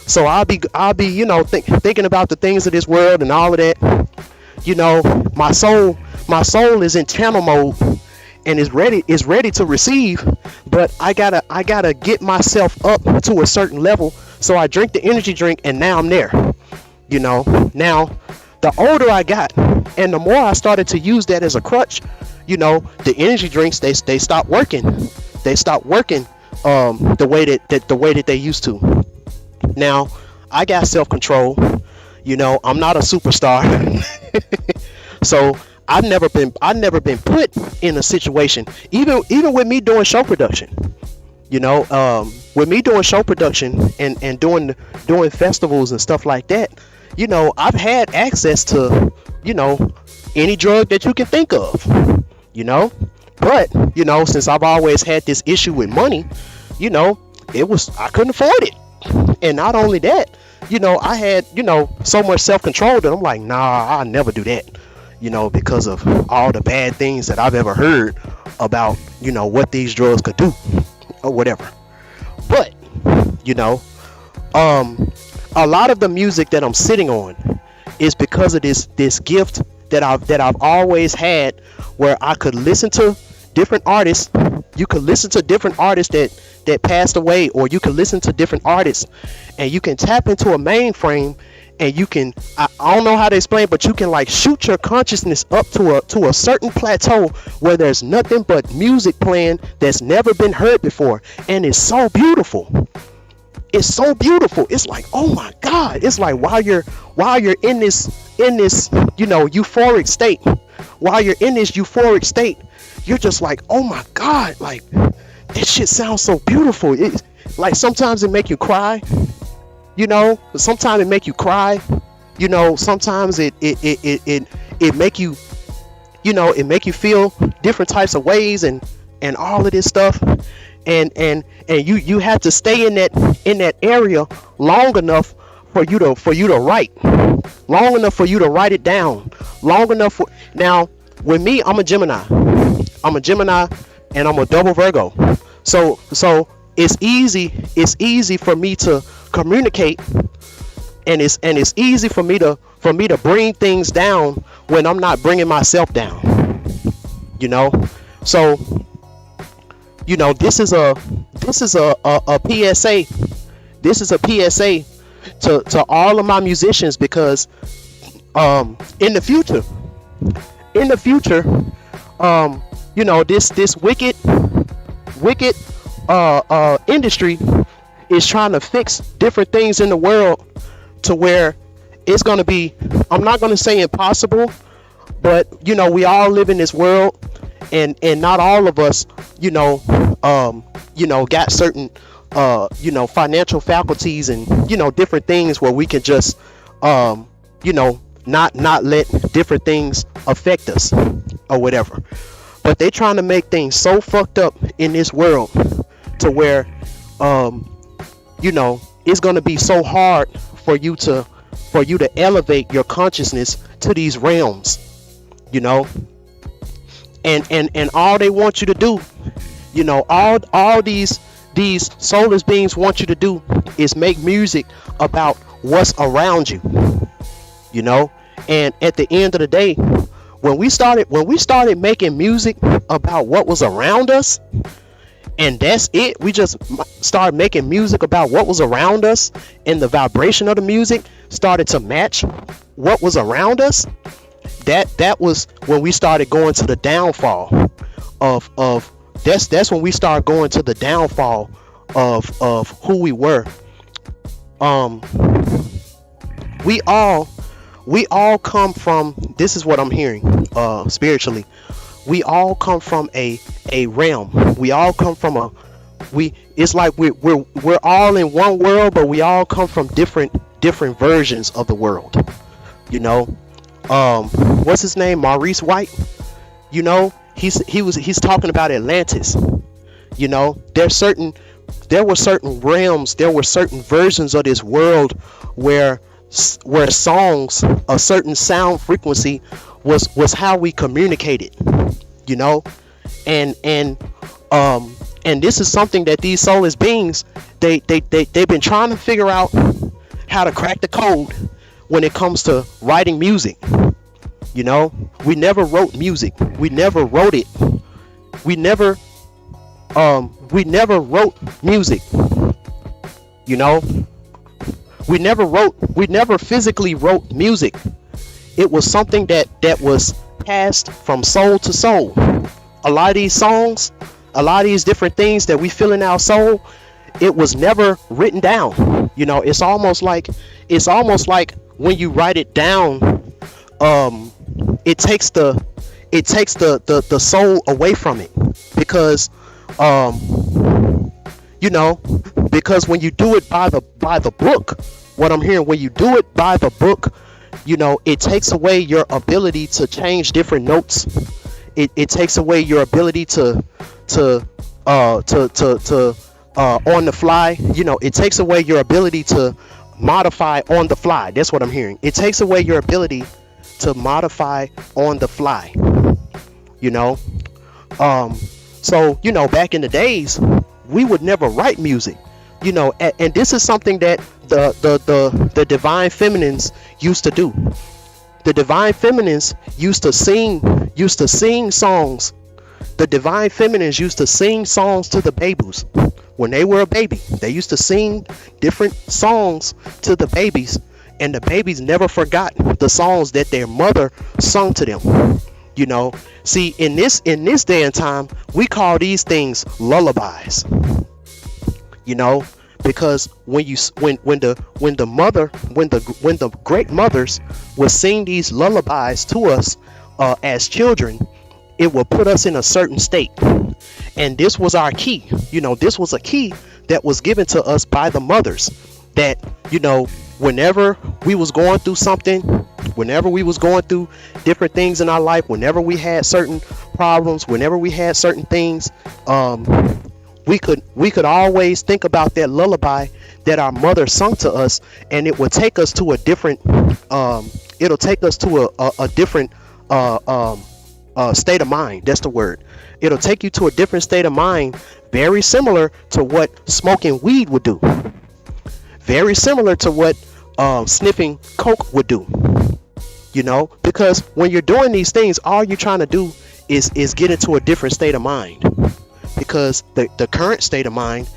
So I'll be thinking about the things of this world and all of that. My soul is in channel mode and is ready to receive, but I gotta get myself up to a certain level. So I drink the energy drink, and now I'm there. Now the older I got and the more I started to use that as a crutch, the energy drinks, they stopped working. They stopped working the way that they used to. Now I got self-control. I'm not a superstar. So I've never been put in a situation, even with me doing show production. With me doing show production and doing festivals and stuff like that, I've had access to, any drug that you can think of, but, since I've always had this issue with money, I couldn't afford it. And not only that, I had, so much self-control that I'm like, nah, I'll never do that, because of all the bad things that I've ever heard about, what these drugs could do or whatever. But, a lot of the music that I'm sitting on is because of this gift that I've always had, where I could listen to different artists. You could listen to different artists that passed away, or you can listen to different artists, and you can tap into a mainframe, and you can, I don't know how to explain, but you can like shoot your consciousness up to a certain plateau where there's nothing but music playing that's never been heard before, and it's so beautiful. It's so beautiful. It's like, oh my God. It's like while you're in this euphoric state, you're just like, oh my God, like this shit sounds so beautiful. It, like, sometimes it make you cry, sometimes it make you cry, sometimes it make you, it make you feel different types of ways and all of this stuff. And you have to stay in that area long enough for you to write, long enough for you to write it down, long enough for. Now with me, I'm a Gemini and I'm a double Virgo, so it's easy for me to communicate, and it's easy for me to bring things down when I'm not bringing myself down, so this is a PSA. This is a PSA to all of my musicians, because in the future, this wicked industry is trying to fix different things in the world to where it's going to be, I'm not going to say impossible, but we all live in this world, and not all of us got certain financial faculties and different things where we can just not let different things affect us or whatever. But they trying to make things so fucked up in this world to where it's going to be so hard for you to elevate your consciousness to these realms, and all they want you to do, all these soulless beings want you to do is make music about what's around you, and at the end of the day, when we started making music about what was around us, and that's it, we just started making music about what was around us, and the vibration of the music started to match what was around us, that was when we started going to the downfall of that's when we started going to the downfall of who we were. We all come from, this is what I'm hearing spiritually, we all come from a realm. We all come from it's like we're all in one world, but we all come from different versions of the world, what's his name, Maurice White. You know, he's talking about Atlantis. You know, there were certain realms, there were certain versions of this world where songs, a certain sound frequency was how we communicated. You know, and this is something that these soulless beings, they've been trying to figure out how to crack the code when it comes to writing music. You know, we never wrote music. We never wrote it. We never wrote music. You know, we never physically wrote music. It was something that was passed from soul to soul. A lot of these songs, a lot of these different things that we feel in our soul, it was never written down. You know, it's almost like when you write it down, it takes the soul away from it, because you know, because when you do it by the book, what I'm hearing, when you do it by the book, you know, it takes away your ability to change different notes. It takes away your ability to on the fly. You know, it takes away your ability to modify on the fly. That's what I'm hearing. It takes away your ability to modify on the fly. You know, so, you know, back in the days, we would never write music. You know, and this is something that the divine feminines used to do. The divine feminines used to sing songs. The divine feminines used to sing songs to the babies when they were a baby. They used to sing different songs to the babies, and the babies never forgot the songs that their mother sung to them. You know, see, in this day and time, we call these things lullabies. You know, because when the great mothers would sing these lullabies to us as children, it will put us in a certain state. And this was our key. You know, this was a key that was given to us by the mothers, that, you know, whenever we was going through something, whenever we was going through different things in our life, whenever we had certain problems, whenever we had certain things, we could always think about that lullaby that our mother sung to us, and it would take us to a different it'll take us to a different state of mind. That's the word. It'll take you to a different state of mind, very similar to what smoking weed would do, very similar to what sniffing coke would do. You know, because when you're doing these things, all you're trying to do is get into a different state of mind, because the current state of mind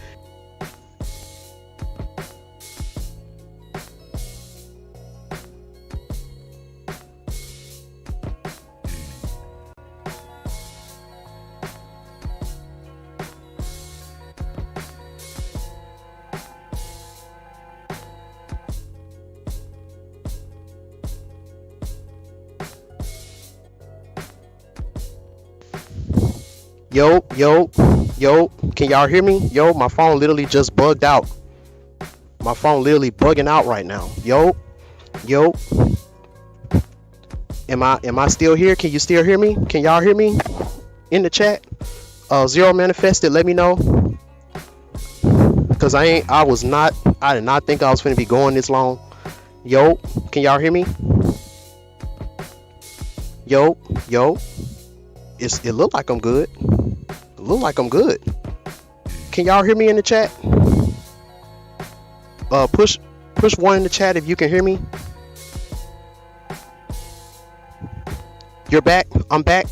Yo, can y'all hear me? Yo, my phone literally just bugged out. My phone literally bugging out right now. Yo, am I still here? Can you still hear me? Can y'all hear me in the chat? Zero Manifested, let me know, because I did not think I was gonna be going this long. Yo, can y'all hear me? Yo, it look like I'm good. Can y'all hear me in the chat? Push one in the chat if you can hear me. You're back? I'm back?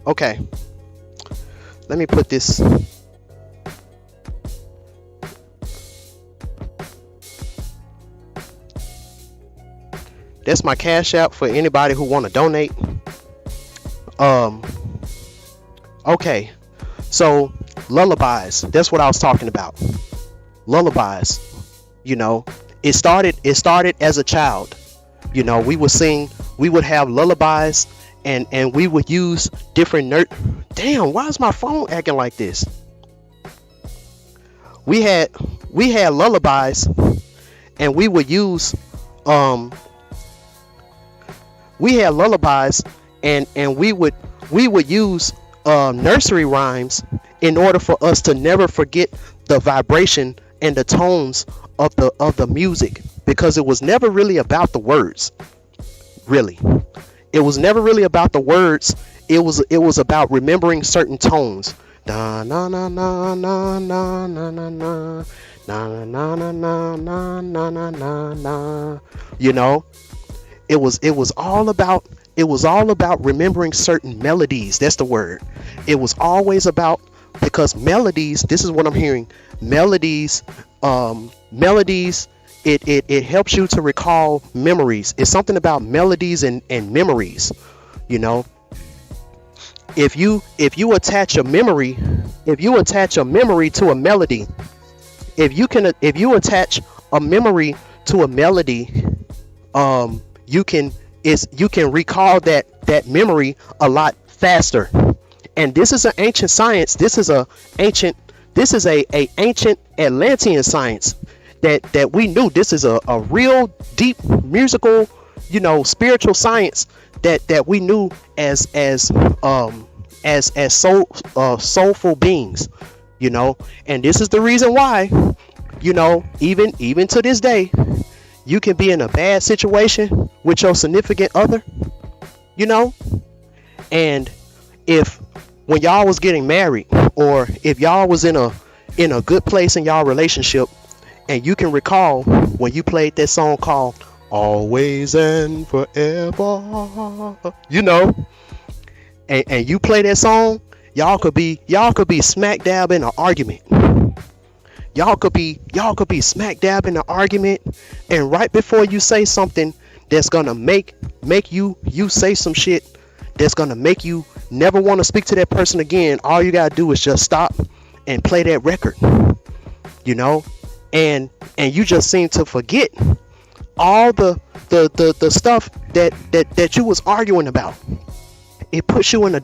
Okay. Let me put this. That's my Cash App for anybody who want to donate. Okay. So, lullabies, that's what I was talking about. Lullabies, you know, it started as a child. You know, we would have lullabies, and we would use different damn, why is my phone acting like this? We had lullabies, and we would use We had lullabies, and we would use nursery rhymes in order for us to never forget the vibration and the tones of the music, because it was never really about the words. Really, it was never really about the words. It was about remembering certain tones. Na na na na na na na na na na na na na na na na na na. You know, it was all about remembering certain melodies. That's the word. It was always about, because melodies, this is what I'm hearing. Melodies, it helps you to recall memories. It's something about melodies and memories. You know, if you attach a memory, to a melody, if you attach a memory to a melody, you can recall that memory a lot faster. And this is an ancient science. This is a ancient Atlantean science that we knew. This is a real deep musical, spiritual science that we knew as soulful beings, and this is the reason why, even to this day, you can be in a bad situation with your significant other, and if when y'all was getting married, or if y'all was in a good place in y'all relationship, and you can recall when you played that song called Always and Forever, and you play that song, y'all could be smack dab in an argument. Y'all could be smack dab in an argument, and right before you say something that's gonna make you say some shit that's gonna make you never want to speak to that person again, all you gotta do is just stop and play that record, and you just seem to forget all the stuff that you was arguing about. It puts you in a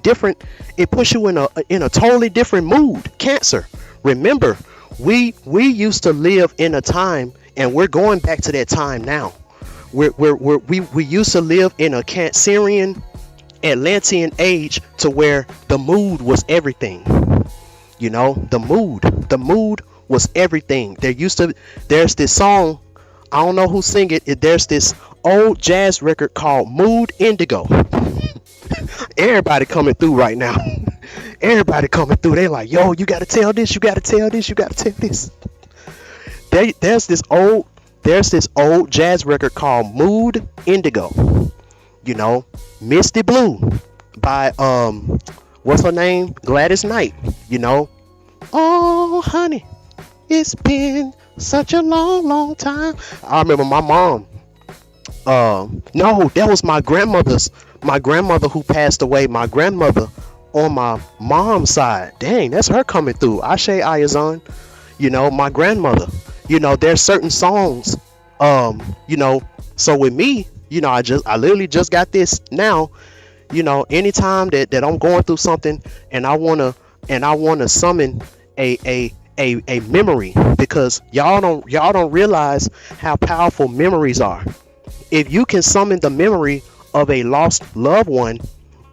totally different mood. Cancer. Remember, we used to live in a time, and we're going back to that time now. We used to live in a Cancerian Atlantean age, to where the mood was everything. The mood was everything. There's this song, I don't know who sing it. There's this old jazz record called Mood Indigo. Everybody coming through right now. Everybody coming through. They like, yo, you gotta tell this, you gotta tell this, you gotta tell this. There's this old jazz record called Mood Indigo. Misty Blue by what's her name? Gladys Knight. Oh honey, it's been such a long time. I remember my mom. No, that was my grandmother who passed away. My grandmother on my mom's side. Dang, that's her coming through. Ashe Ayazan. My grandmother. There's certain songs. So with me, I literally just got this now. Anytime that I'm going through something, and I wanna summon a memory, because y'all don't realize how powerful memories are. If you can summon the memory of a lost loved one,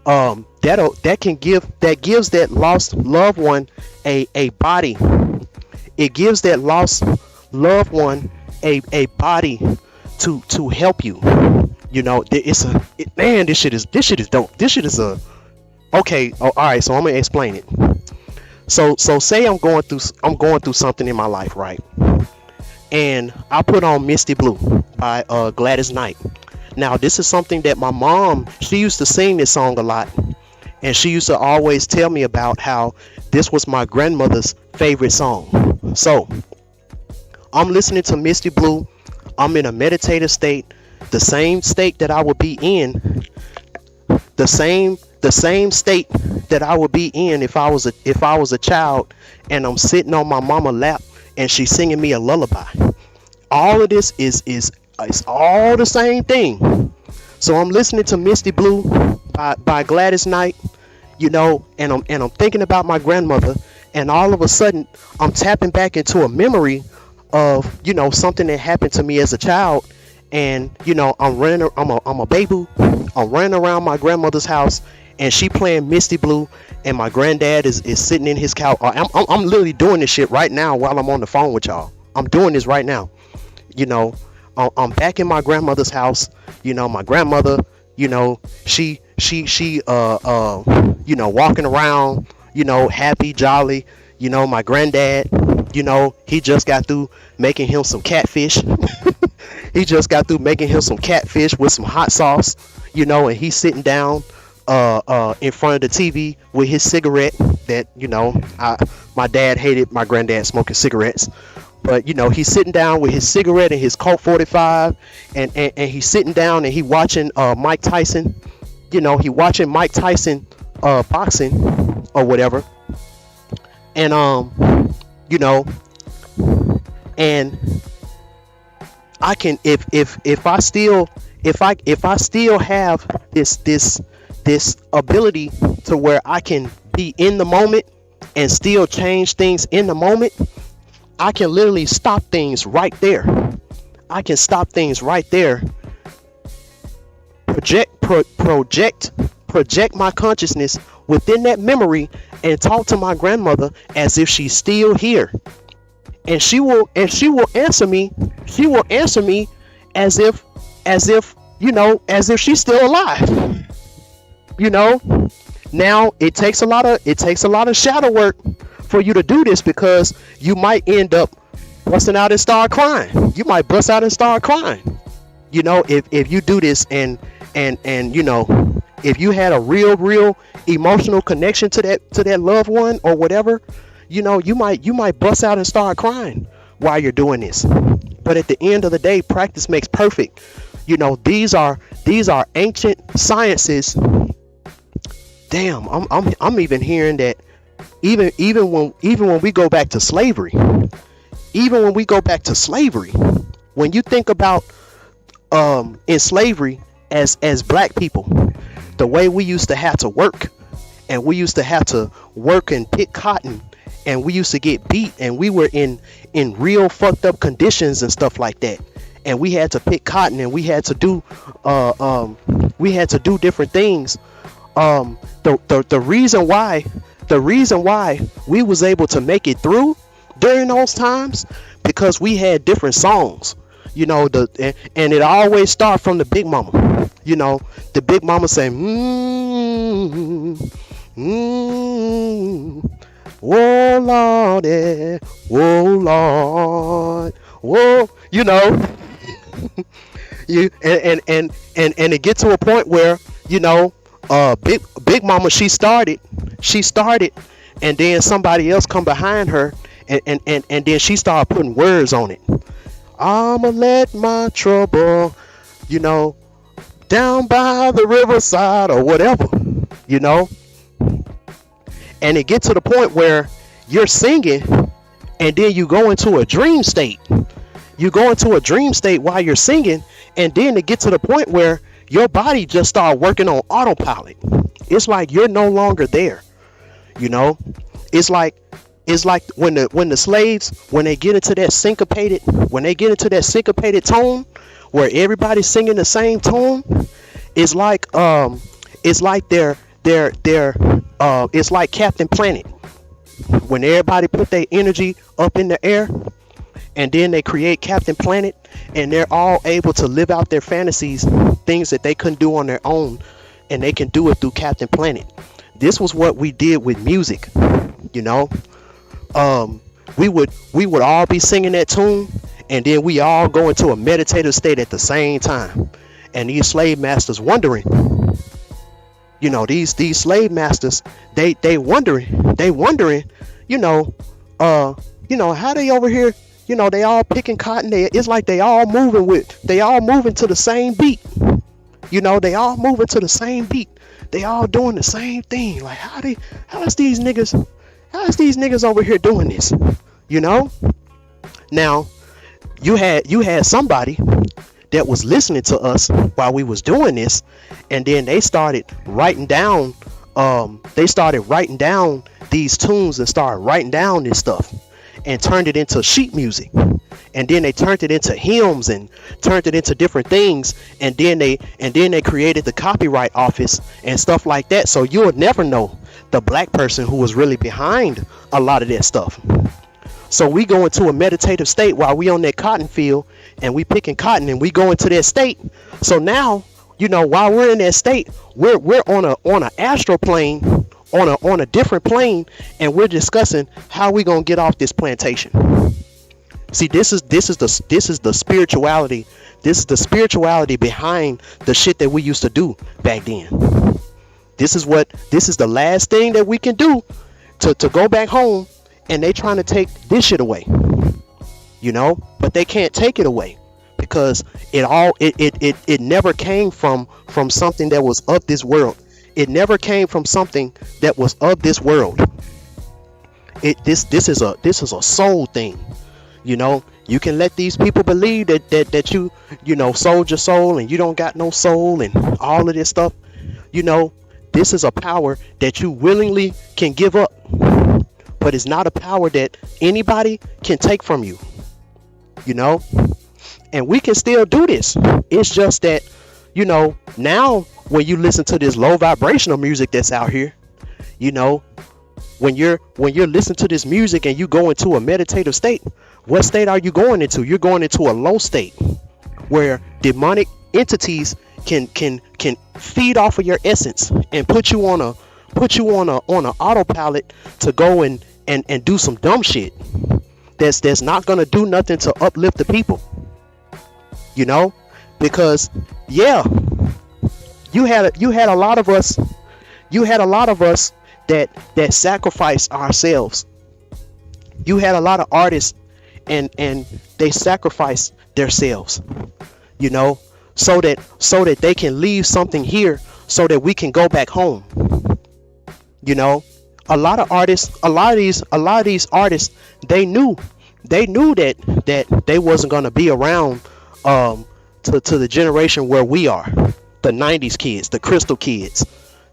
that gives that lost loved one a body. It gives that lost loved one a body to help you. This shit is dope. This shit is okay. Oh, all right. So I'm gonna explain it. So say I'm going through something in my life, right? And I put on Misty Blue by Gladys Knight. Now, this is something that my mom, she used to sing this song a lot, and she used to always tell me about how this was my grandmother's favorite song. So I'm listening to Misty Blue. I'm in a meditative state, the same state that I would be in, the same state that I would be in if I was a child, and I'm sitting on my mama lap and she's singing me a lullaby. All of this is all the same thing. So I'm listening to Misty Blue by Gladys Knight, and I'm thinking about my grandmother, and all of a sudden I'm tapping back into a memory of something that happened to me as a child, and I'm a baby. I'm running around my grandmother's house, and she playing Misty Blue, and my granddad is sitting in his couch. I'm literally doing this shit right now while I'm on the phone with y'all. I'm doing this right now. You know, I'm back in my grandmother's house. My grandmother, she walking around, happy, jolly. My granddad, he just got through making him some catfish. He just got through making him some catfish with some hot sauce, and he's sitting down in front of the TV with his cigarette that, my dad hated my granddad smoking cigarettes. But he's sitting down with his cigarette and his Colt 45, and he's sitting down and he watching Mike Tyson. He watching Mike Tyson boxing or whatever. And and I can, if I still have this ability to where I can be in the moment and still change things in the moment, I can literally stop things right there. I can stop things right there. Project my consciousness within that memory and talk to my grandmother as if she's still here. And she will answer me. She will answer me as if she's still alive. Now it takes a lot of shadow work for you to do this, because you might end up busting out and start crying. You might bust out and start crying. If you do this and if you had a real emotional connection to that loved one or whatever, you might bust out and start crying while you're doing this. But at the end of the day, practice makes perfect. These are ancient sciences. Damn, I'm even hearing that even when we go back to slavery, when you think about in slavery as black people, the way we used to have to work, and we used to have to work and pick cotton, and we used to get beat, and we were in real fucked up conditions and stuff like that, and we had to pick cotton, and we had to do different things. The reason why we was able to make it through during those times, because we had different songs, and it always start from the big mama. The big mama say, oh Lord, oh Lord, whoa, you and it get to a point where big mama, she started, and then somebody else come behind her, and then she started putting words on it. I'ma let my trouble, down by the riverside or whatever, and it gets to the point where you're singing, and then you go into a dream state. You go into a dream state while you're singing, and then it gets to the point where your body just start working on autopilot. It's like you're no longer there. It's like when the slaves, when they get into that syncopated tone where everybody's singing the same tone, it's like it's like Captain Planet, when everybody put their energy up in the air, and then they create Captain Planet, and they're all able to live out their fantasies, things that they couldn't do on their own, and they can do it through Captain Planet. This was what we did with music. We would all be singing that tune, and then we all go into a meditative state at the same time, and these slave masters wondering, these slave masters, they wondering, how they over here, they all picking cotton. It's like they all moving to the same beat. They all moving to the same beat. They all doing the same thing. Like how is these niggas over here doing this? Now you had somebody that was listening to us while we was doing this, and then they started writing down these tunes and started writing down this stuff and turned it into sheet music, and then they turned it into hymns and turned it into different things, and then they created the copyright office and stuff like that. So you'll never know the black person who was really behind a lot of that stuff. So we go into a meditative state while we on that cotton field and we picking cotton, and we go into that state. So now, while we're in that state, we're on a astral plane, on a different plane, and we're discussing how we gonna get off this plantation. See, this is the spirituality. This is the spirituality behind the shit that we used to do back then. This is the last thing that we can do to go back home, and they trying to take this shit away. But they can't take it away because it never came from something that was of this world. It never came from something that was of this world. This is a soul thing. You can let these people believe that you sold your soul and you don't got no soul and all of this stuff. This is a power that you willingly can give up, but it's not a power that anybody can take from you. And we can still do this. It's just that, now when you listen to this low vibrational music that's out here, when you're listening to this music and you go into a meditative state, what state are you going into? You're going into a low state where demonic entities can feed off of your essence and put you on a autopilot to go and do some dumb shit that's not gonna do nothing to uplift the people. Because you had a lot of us that sacrificed ourselves. You had a lot of artists and they sacrificed themselves, so that they can leave something here so that we can go back home. A lot of artists, a lot of these artists, they knew that they wasn't going to be around to the generation where we are, the 90s kids, the crystal kids,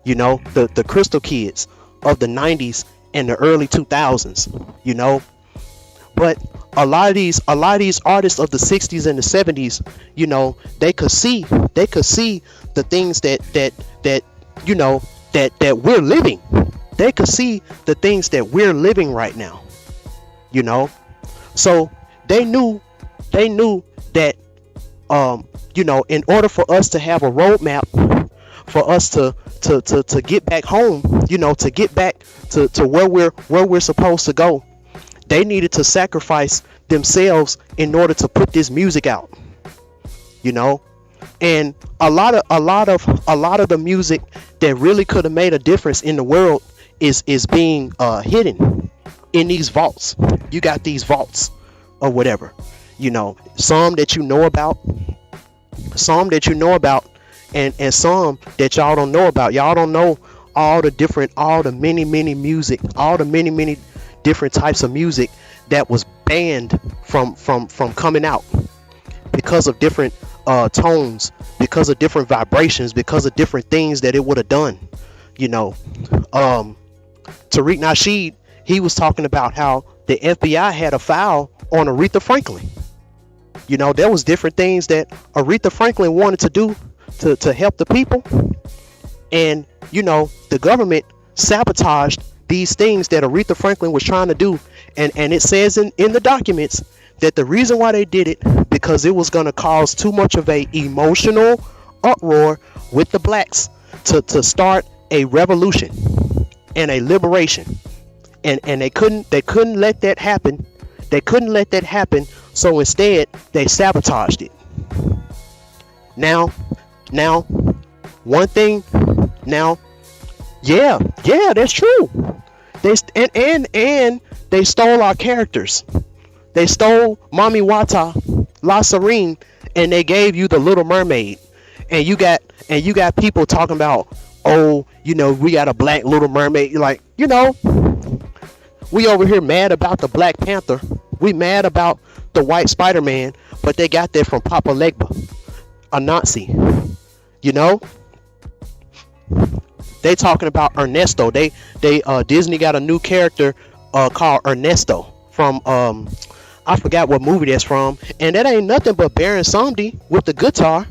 the crystal kids of the 90s and the early 2000s, but a lot of these artists of the 60s and the 70s, they could see the things that we're living. They could see the things that we're living right now, so they knew that in order for us to have a roadmap for us to get back home, to get back to where we're supposed to go, they needed to sacrifice themselves in order to put this music out. And a lot of the music that really could have made a difference in the world is being hidden in these vaults. You got these vaults or whatever, some that you know about, and some that y'all don't know about. Y'all don't know all the many music, all the many different types of music that was banned from coming out because of different tones, because of different vibrations, because of different things that it would have done. Tariq Nasheed, he was talking about how the FBI had a file on Aretha Franklin. There was different things that Aretha Franklin wanted to do to help the people, and the government sabotaged these things that Aretha Franklin was trying to do, and it says in the documents that the reason why they did it because it was going to cause too much of a emotional uproar with the blacks to start a revolution and a liberation, and they couldn't let that happen. They couldn't let that happen, so instead they sabotaged it. Now one thing, yeah, that's true. They stole our characters. They stole Mami Wata, La Serene, and they gave you the Little Mermaid. And you got people talking about, we got a black Little Mermaid. Like, we over here mad about the Black Panther. We mad about the white Spider-Man, but they got that from Papa Legba, a Nazi. They talking about Ernesto. They Disney got a new character called Ernesto from I forgot what movie that's from, and that ain't nothing but Baron Samedi with the guitar.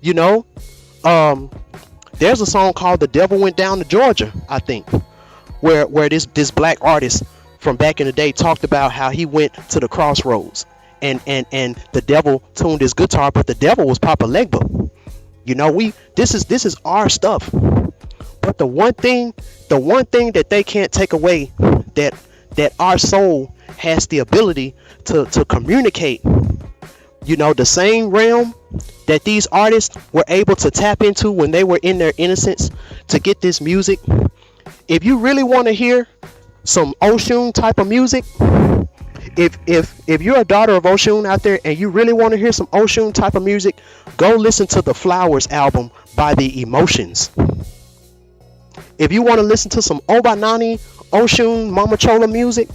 You know, um, there's a song called "The Devil Went Down to Georgia," I think, where this black artist from back in the day talked about how he went to the crossroads, and the devil tuned his guitar, but the devil was Papa Legba. You know, this is our stuff. But the one thing that they can't take away, that our soul has the ability to communicate, you know, the same realm that these artists were able to tap into when they were in their innocence to get this music. If you really want to hear some Oshun type of music, if you're a daughter of Oshun out there and you really want to hear some Oshun type of music, go listen to the Flowers album by the Emotions. If you want to listen to some Obanani, Oshun, Mama Chola music,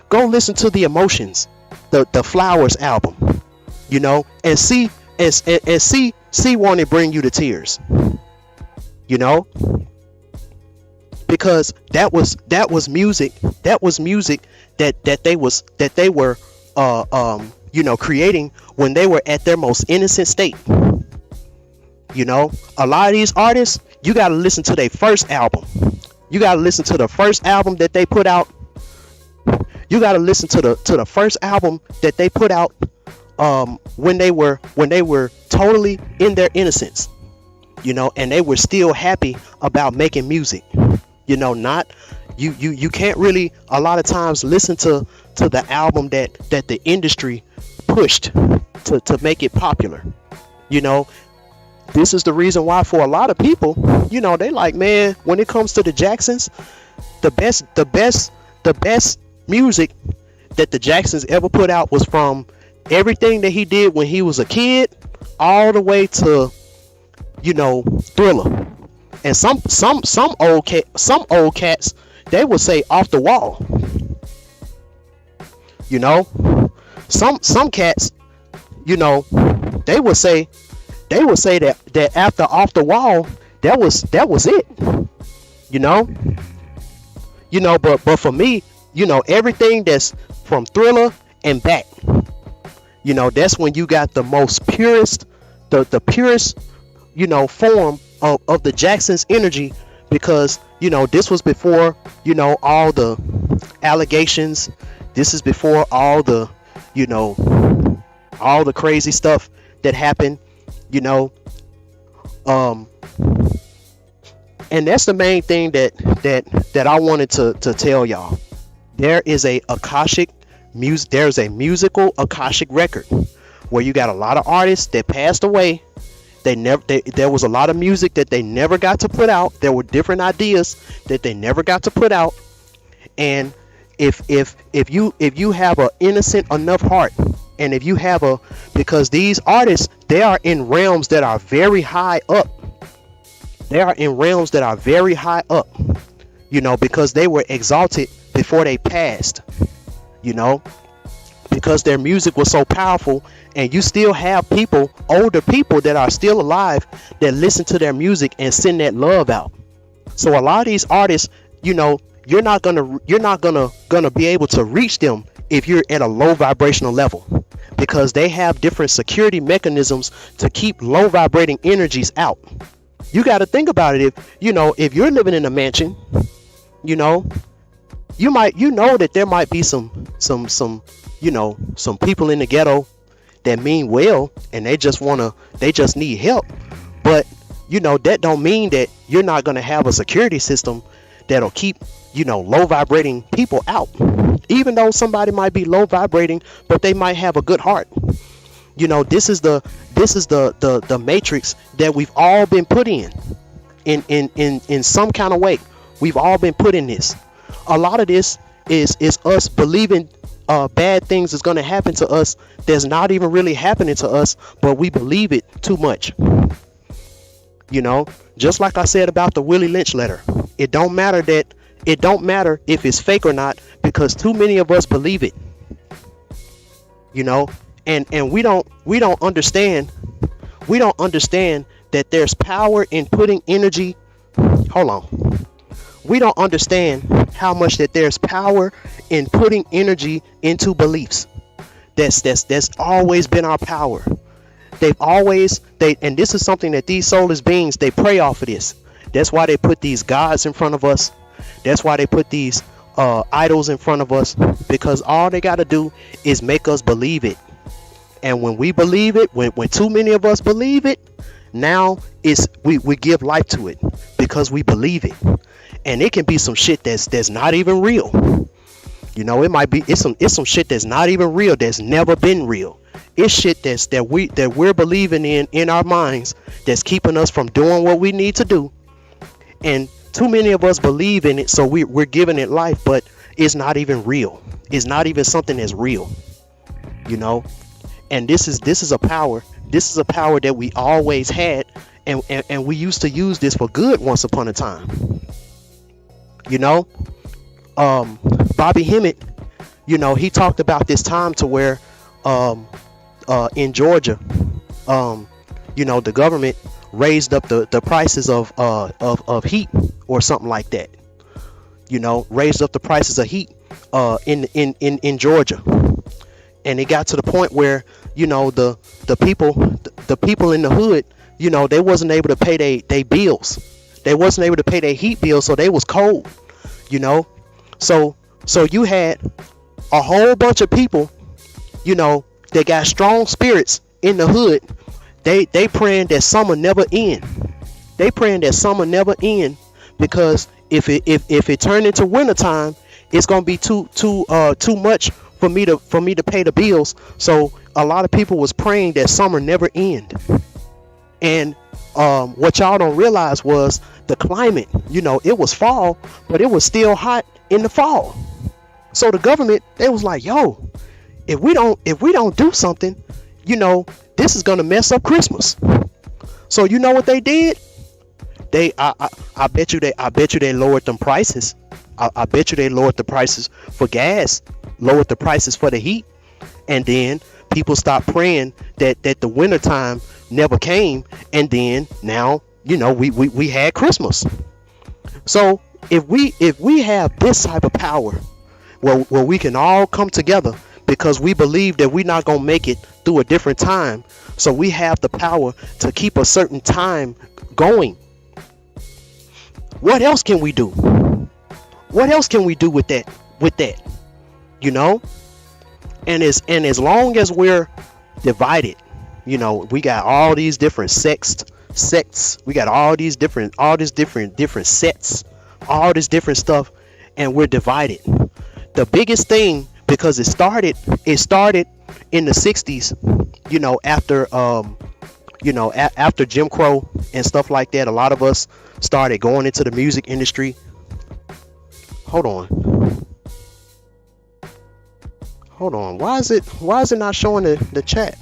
go listen to the Emotions, the Flowers album. You know, and see won't it bring you to tears. You know, because that was music that they were you know, creating when they were at their most innocent state. You know, a lot of these artists, you got to listen to their first album. You got to listen to the first album that they put out. You got to listen to the first album that they put out when they were totally in their innocence. You know, and they were still happy about making music. You know, not you can't really a lot of times listen to the album that the industry pushed to make it popular. You know, this is the reason why for a lot of people, you know, they like, man, when it comes to the Jacksons, the best music that the Jacksons ever put out was from everything that he did when he was a kid all the way to, you know, Thriller. And some old cats, they would say Off the Wall. You know, some cats, you know, they would say that after Off the Wall, that was it. You know, but for me, you know, everything that's from Thriller and back, you know, that's when you got the most purest, the purest, you know, form of the Jacksons energy, because, you know, this was before, you know, all the allegations. This is before all the, you know, all the crazy stuff that happened, you know. And that's the main thing that I wanted to tell y'all. There is a Akashic music. There's a musical Akashic record where you got a lot of artists that passed away. There was a lot of music that they never got to put out. There were different ideas that they never got to put out. And if you have an innocent enough heart, and if you have because these artists, they are in realms that are very high up. They are in realms that are very high up, you know, because they were exalted before they passed, you know, because their music was so powerful. And you still have people, older people that are still alive, that listen to their music and send that love out. So a lot of these artists, you know, you're not gonna be able to reach them if you're at a low vibrational level, because they have different security mechanisms to keep low vibrating energies out. You got to think about it. If you're living in a mansion, you know, you know that there might be some people in the ghetto that mean well, and they just need help. But, you know, that don't mean that you're not going to have a security system that'll keep, you know, low vibrating people out. Even though somebody might be low vibrating, but they might have a good heart. You know, this is the matrix that we've all been put in some kind of way. We've all been put in this. A lot of this is us believing bad things is going to happen to us that's not even really happening to us, but we believe it too much. You know, just like I said about the Willie Lynch letter, it don't matter if it's fake or not, because too many of us believe it. You know, and we don't understand that there's power in putting energy. Hold on. We don't understand how much that there's power in putting energy into beliefs. That's always been our power. And this is something that these soulless beings, they pray off of this. That's why they put these gods in front of us. That's why they put these idols in front of us, because all they got to do is make us believe it. And when we believe it, when too many of us believe it, now we give life to it because we believe it. And it can be some shit that's not even real. You know, it's some shit that's not even real, that's never been real. It's shit that we're believing in our minds, that's keeping us from doing what we need to do. And too many of us believe in it, so we're giving it life, but it's not even real. It's not even something that's real. You know? And this is a power. This is a power that we always had, and we used to use this for good once upon a time. You know? Bobby Hemmett, you know, he talked about this time to where in Georgia, you know, the government raised up the prices of heat or something like that. You know, raised up the prices of heat in Georgia. And it got to the point where, you know, the people in the hood, you know, they wasn't able to pay their bills. They wasn't able to pay their heat bills, so they was cold, you know. So you had a whole bunch of people, you know, that got strong spirits in the hood. They praying that summer never end. They praying that summer never end, because if it turned into wintertime, it's gonna be too much for me to pay the bills. So a lot of people was praying that summer never end. And what y'all don't realize was the climate. You know, it was fall, but it was still hot in the fall. So the government, they was like, yo, if we don't do something, you know, this is gonna mess up Christmas. So you know what they did? I bet you they lowered them prices. I bet you they lowered the prices for gas, lowered the prices for the heat, and then people stopped praying that the winter time never came, and then now, you know, we had Christmas. So if we have this type of power where we can all come together because we believe that we're not gonna make it through a different time, so we have the power to keep a certain time going. What else can we do? What else can we do with that? You know? And as long as we're divided, you know, we got all these different sects, we got all these different sets, all this different stuff, and we're divided. The biggest thing, because it started in the 60s, you know, after after Jim Crow and stuff like that. A lot of us started going into the music industry. Hold on, why is it not showing the chat?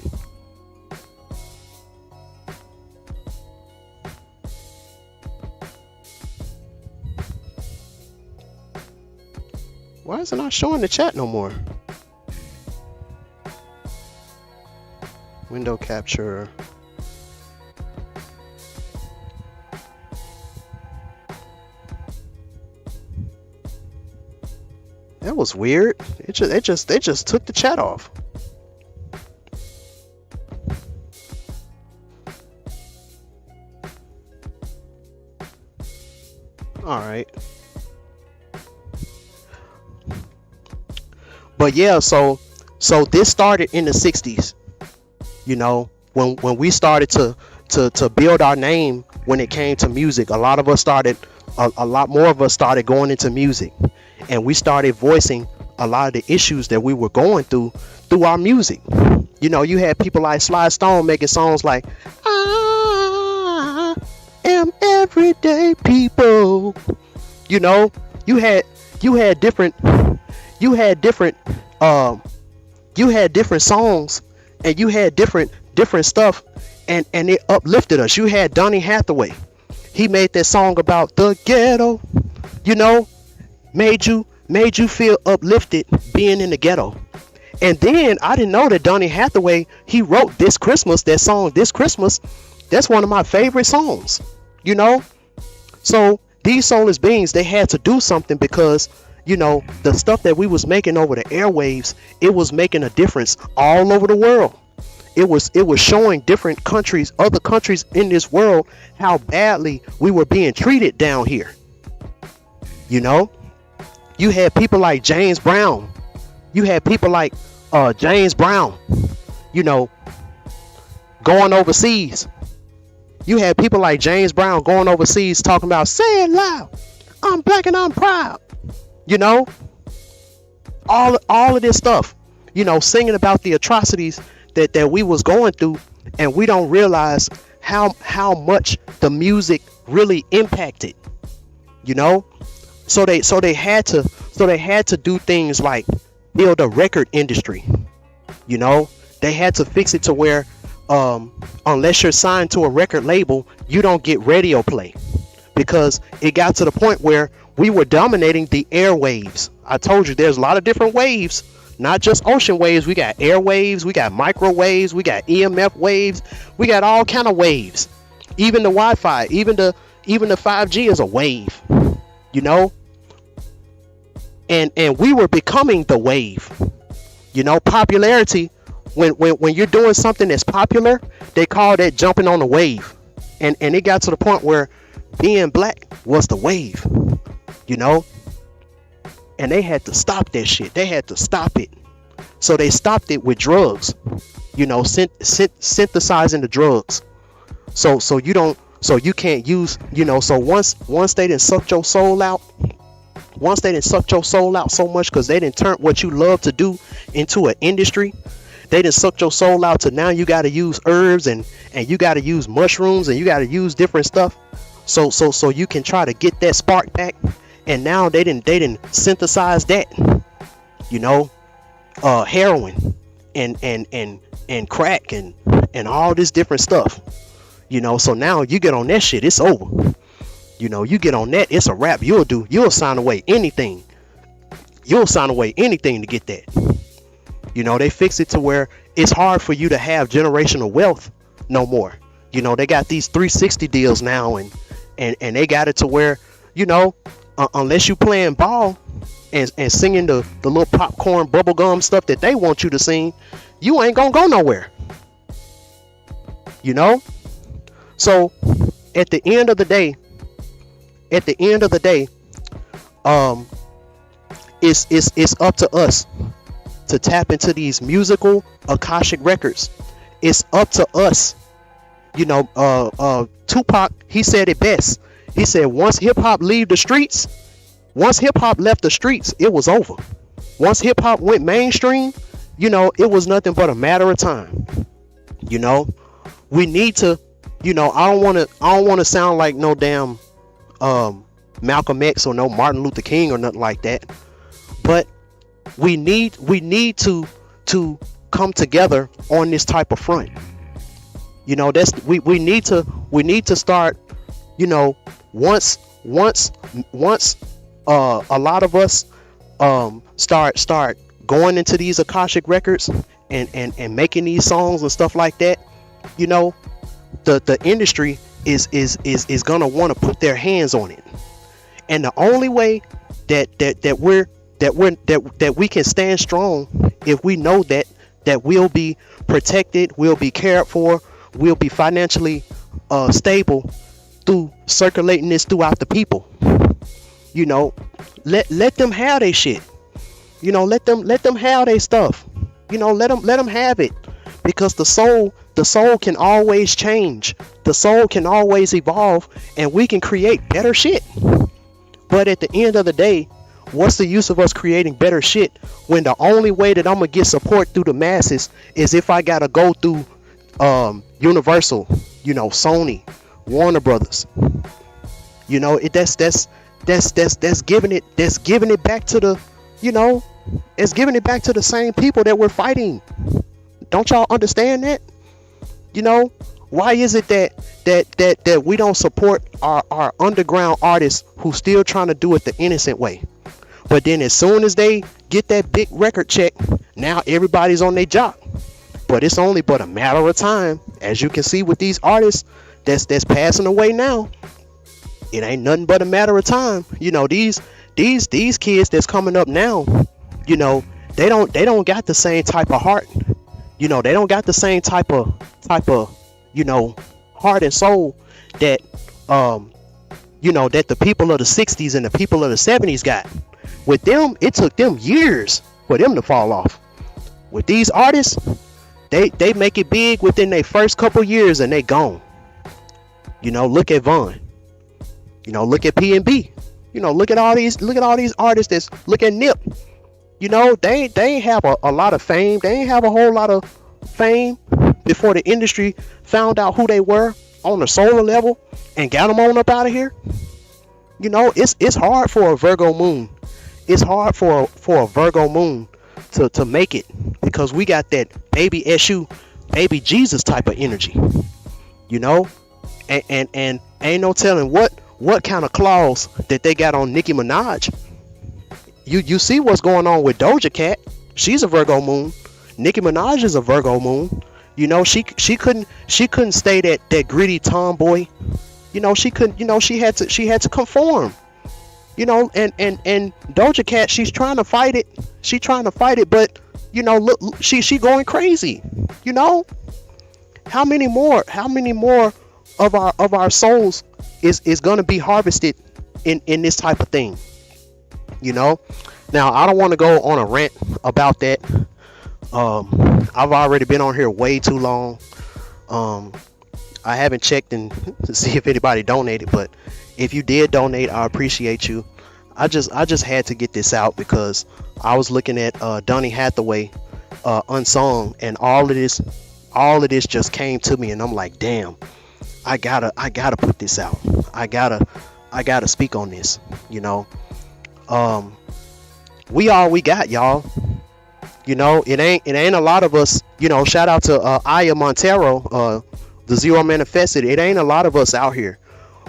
Why is it not showing the chat no more? Window capture. That was weird. They just took the chat off. All right. But yeah, so this started in the 60s. You know, when we started to build our name when it came to music, a lot more of us started going into music, and we started voicing a lot of the issues that we were going through our music. You know, you had people like Sly Stone making songs like I am everyday people. You know, you had different songs, and you had different stuff, and it uplifted us. You had Donny Hathaway. He made that song about the ghetto, you know, made you feel uplifted being in the ghetto. And then I didn't know that Donny Hathaway, he wrote This Christmas, that song This Christmas. That's one of my favorite songs, you know. So these soulless beings, they had to do something, because The stuff that we was making over the airwaves, it was making a difference all over the world. It was showing different countries, other countries in this world, how badly we were being treated down here. You had people like James Brown. You had people like James Brown, going overseas. You had people like James Brown going overseas talking about, say it loud, I'm black and I'm proud. All of this stuff, singing about the atrocities that we was going through, and we don't realize how much the music really impacted. So they had to do things like build a record industry. They had to fix it to where unless you're signed to a record label, you don't get radio play, because it got to the point where we were dominating the airwaves. I told you there's a lot of different waves, not just ocean waves. We got airwaves, we got microwaves, we got EMF waves, we got all kind of waves. Even the Wi-Fi, even the 5G is a wave, and we were becoming the wave. Popularity, when you're doing something that's popular, they call that jumping on the wave. And it got to the point where being black was the wave, and they had to stop that shit. They had to stop it. So they stopped it with drugs, synthesizing the drugs. So you can't use, so once they didn't suck your soul out, so much, because they didn't turn what you love to do into an industry. They didn't suck your soul out to now you got to use herbs and you got to use mushrooms and you got to use different stuff. So you can try to get that spark back. And now they didn't synthesize that, heroin and crack and all this different stuff. So now you get on that shit, it's over. You get on that, it's a wrap. You'll sign away anything. You'll sign away anything to get that. They fix it to where it's hard for you to have generational wealth no more. They got these 360 deals now, and they got it to where, unless you playing ball and singing the little popcorn bubblegum stuff that they want you to sing, you ain't gonna go nowhere. So at the end of the day, it's up to us to tap into these musical Akashic records. It's up to us. Tupac, he said it best. He said once hip hop left the streets, it was over. Once hip hop went mainstream, it was nothing but a matter of time. We need to, I don't want to sound like no damn Malcolm X or no Martin Luther King or nothing like that, but we need to come together on this type of front. That's we need to start, once a lot of us start going into these Akashic records and making these songs and stuff like that, the industry is gonna want to put their hands on it. And the only way that we can stand strong, if we know that we'll be protected, we'll be cared for, we'll be financially stable through circulating this throughout the people. Let them have their shit. Let them have their stuff. Let them have it, because the soul can always change. The soul can always evolve, and we can create better shit. But at the end of the day, what's the use of us creating better shit when the only way that I'm gonna get support through the masses is if I gotta go through Universal, Sony, Warner Brothers. That's giving it back to the, it's giving it back to the same people that we're fighting. Don't y'all understand that? Why is it that we don't support our underground artists who still trying to do it the innocent way? But then as soon as they get that big record check, now everybody's on their job. But it's only but a matter of time. As you can see with these artists that's passing away now, it ain't nothing but a matter of time. You know, these kids that's coming up now, you know, they don't got the same type of heart. You know, they don't got the same type of you know, heart and soul that you know, that the people of the 60s and the people of the 70s got. With them, it took them years for them to fall off. With these artists, they make it big within their first couple years and they gone. You know, look at Vaughn. You know, look at P&B. You know, look at all these artists that's, look at Nip. You know, they ain't have a lot of fame. They ain't have a whole lot of fame before the industry found out who they were on the solar level and got them on up out of here. You know, it's hard for a Virgo moon. It's hard for a Virgo moon to make it, because we got that baby SU, baby Jesus type of energy. You know, and ain't no telling what kind of claws that they got on Nicki Minaj. You see what's going on with Doja Cat. She's a Virgo moon. Nicki Minaj is a Virgo moon. You know, she couldn't stay that gritty tomboy. You know, she couldn't. You know, she had to conform. You know, and Doja Cat, she's trying to fight it. She's trying to fight it, but you know, look, she going crazy. You know, how many more of our souls is going to be harvested in this type of thing? You know, now I don't want to go on a rant about that. I've already been on here way too long. I haven't checked to see if anybody donated, but if you did donate, I appreciate you. I just had to get this out because I was looking at Donny Hathaway Unsung, and all of this just came to me, and I'm like, damn, I gotta put this out. I gotta speak on this. You know, we all we got, y'all. You know, it ain't a lot of us. You know, shout out to Aya Montero, the Zero Manifested. It ain't a lot of us out here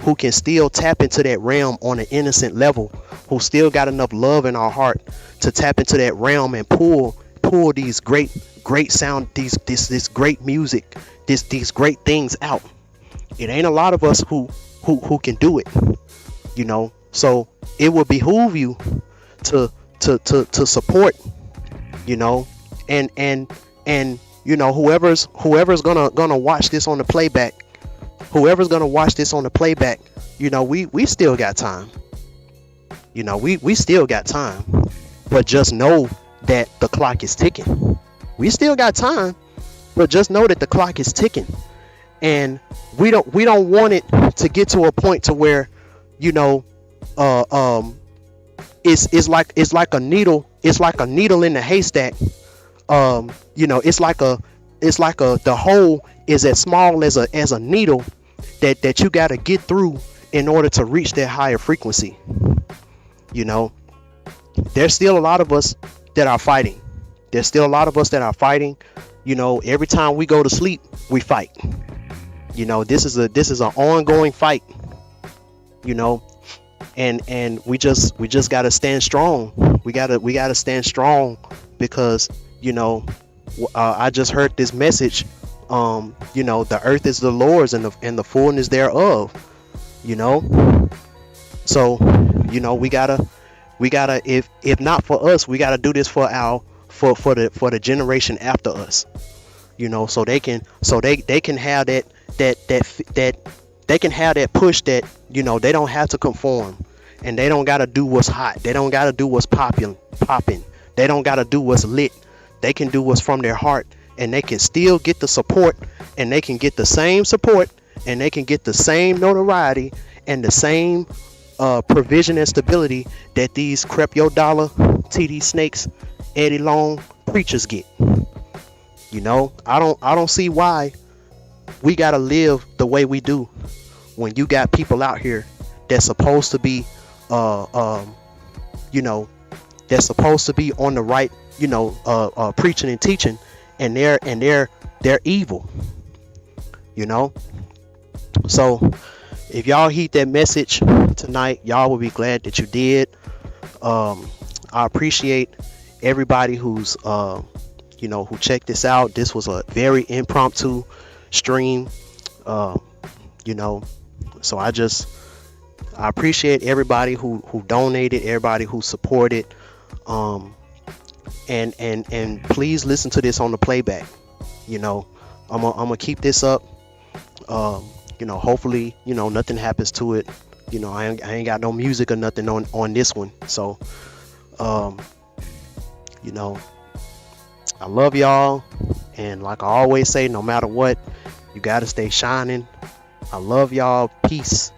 who can still tap into that realm on an innocent level, who still got enough love in our heart to tap into that realm and pull these great sound, this great music, these great things out. It ain't a lot of us who can do it. You know, so it would behoove you to support. You know, and you know, whoever's gonna watch this on the playback, you know, we still got time. You know, we still got time, but just know that the clock is ticking. We still got time, but just know that the clock is ticking, and we don't want it to get to a point to where, you know, it's like a needle. It's like a needle in the haystack. You know, it's like the hole is as small as a needle that you got to get through in order to reach that higher frequency. You know, there's still a lot of us that are fighting. You know, every time we go to sleep, we fight. You know, this is an ongoing fight. You know, and we just gotta stand strong. We gotta stand strong, because you know, I just heard this message. You know, the earth is the Lord's and the fullness thereof. You know, so you know, we gotta if not for us, we gotta do this for the generation after us. You know, so they can have that they can have that push that, you know, they don't have to conform, and they don't gotta do what's hot. They don't gotta do what's popping. They don't gotta do what's lit. They can do what's from their heart, and they can still get the support, and they can get the same support, and they can get the same notoriety and the same provision and stability that these Crep Your Dollar, TD Snakes, Eddie Long preachers get. You know, I don't see why we gotta live the way we do when you got people out here that's supposed to be you know, that's supposed to be on the right, you know, preaching and teaching, and they're evil. You know, so if y'all heed that message tonight, y'all will be glad that you did. I appreciate everybody who's you know, who checked this out. This was a very impromptu stream. You know, so I just, I appreciate everybody who donated, everybody who supported. Um, and please listen to this on the playback. You know, I'm gonna keep this up. Um, hopefully, nothing happens to it. I ain't got no music or nothing on this one. So, um, you know, I love y'all, and like I always say, no matter what, you gotta stay shining. I love y'all. Peace.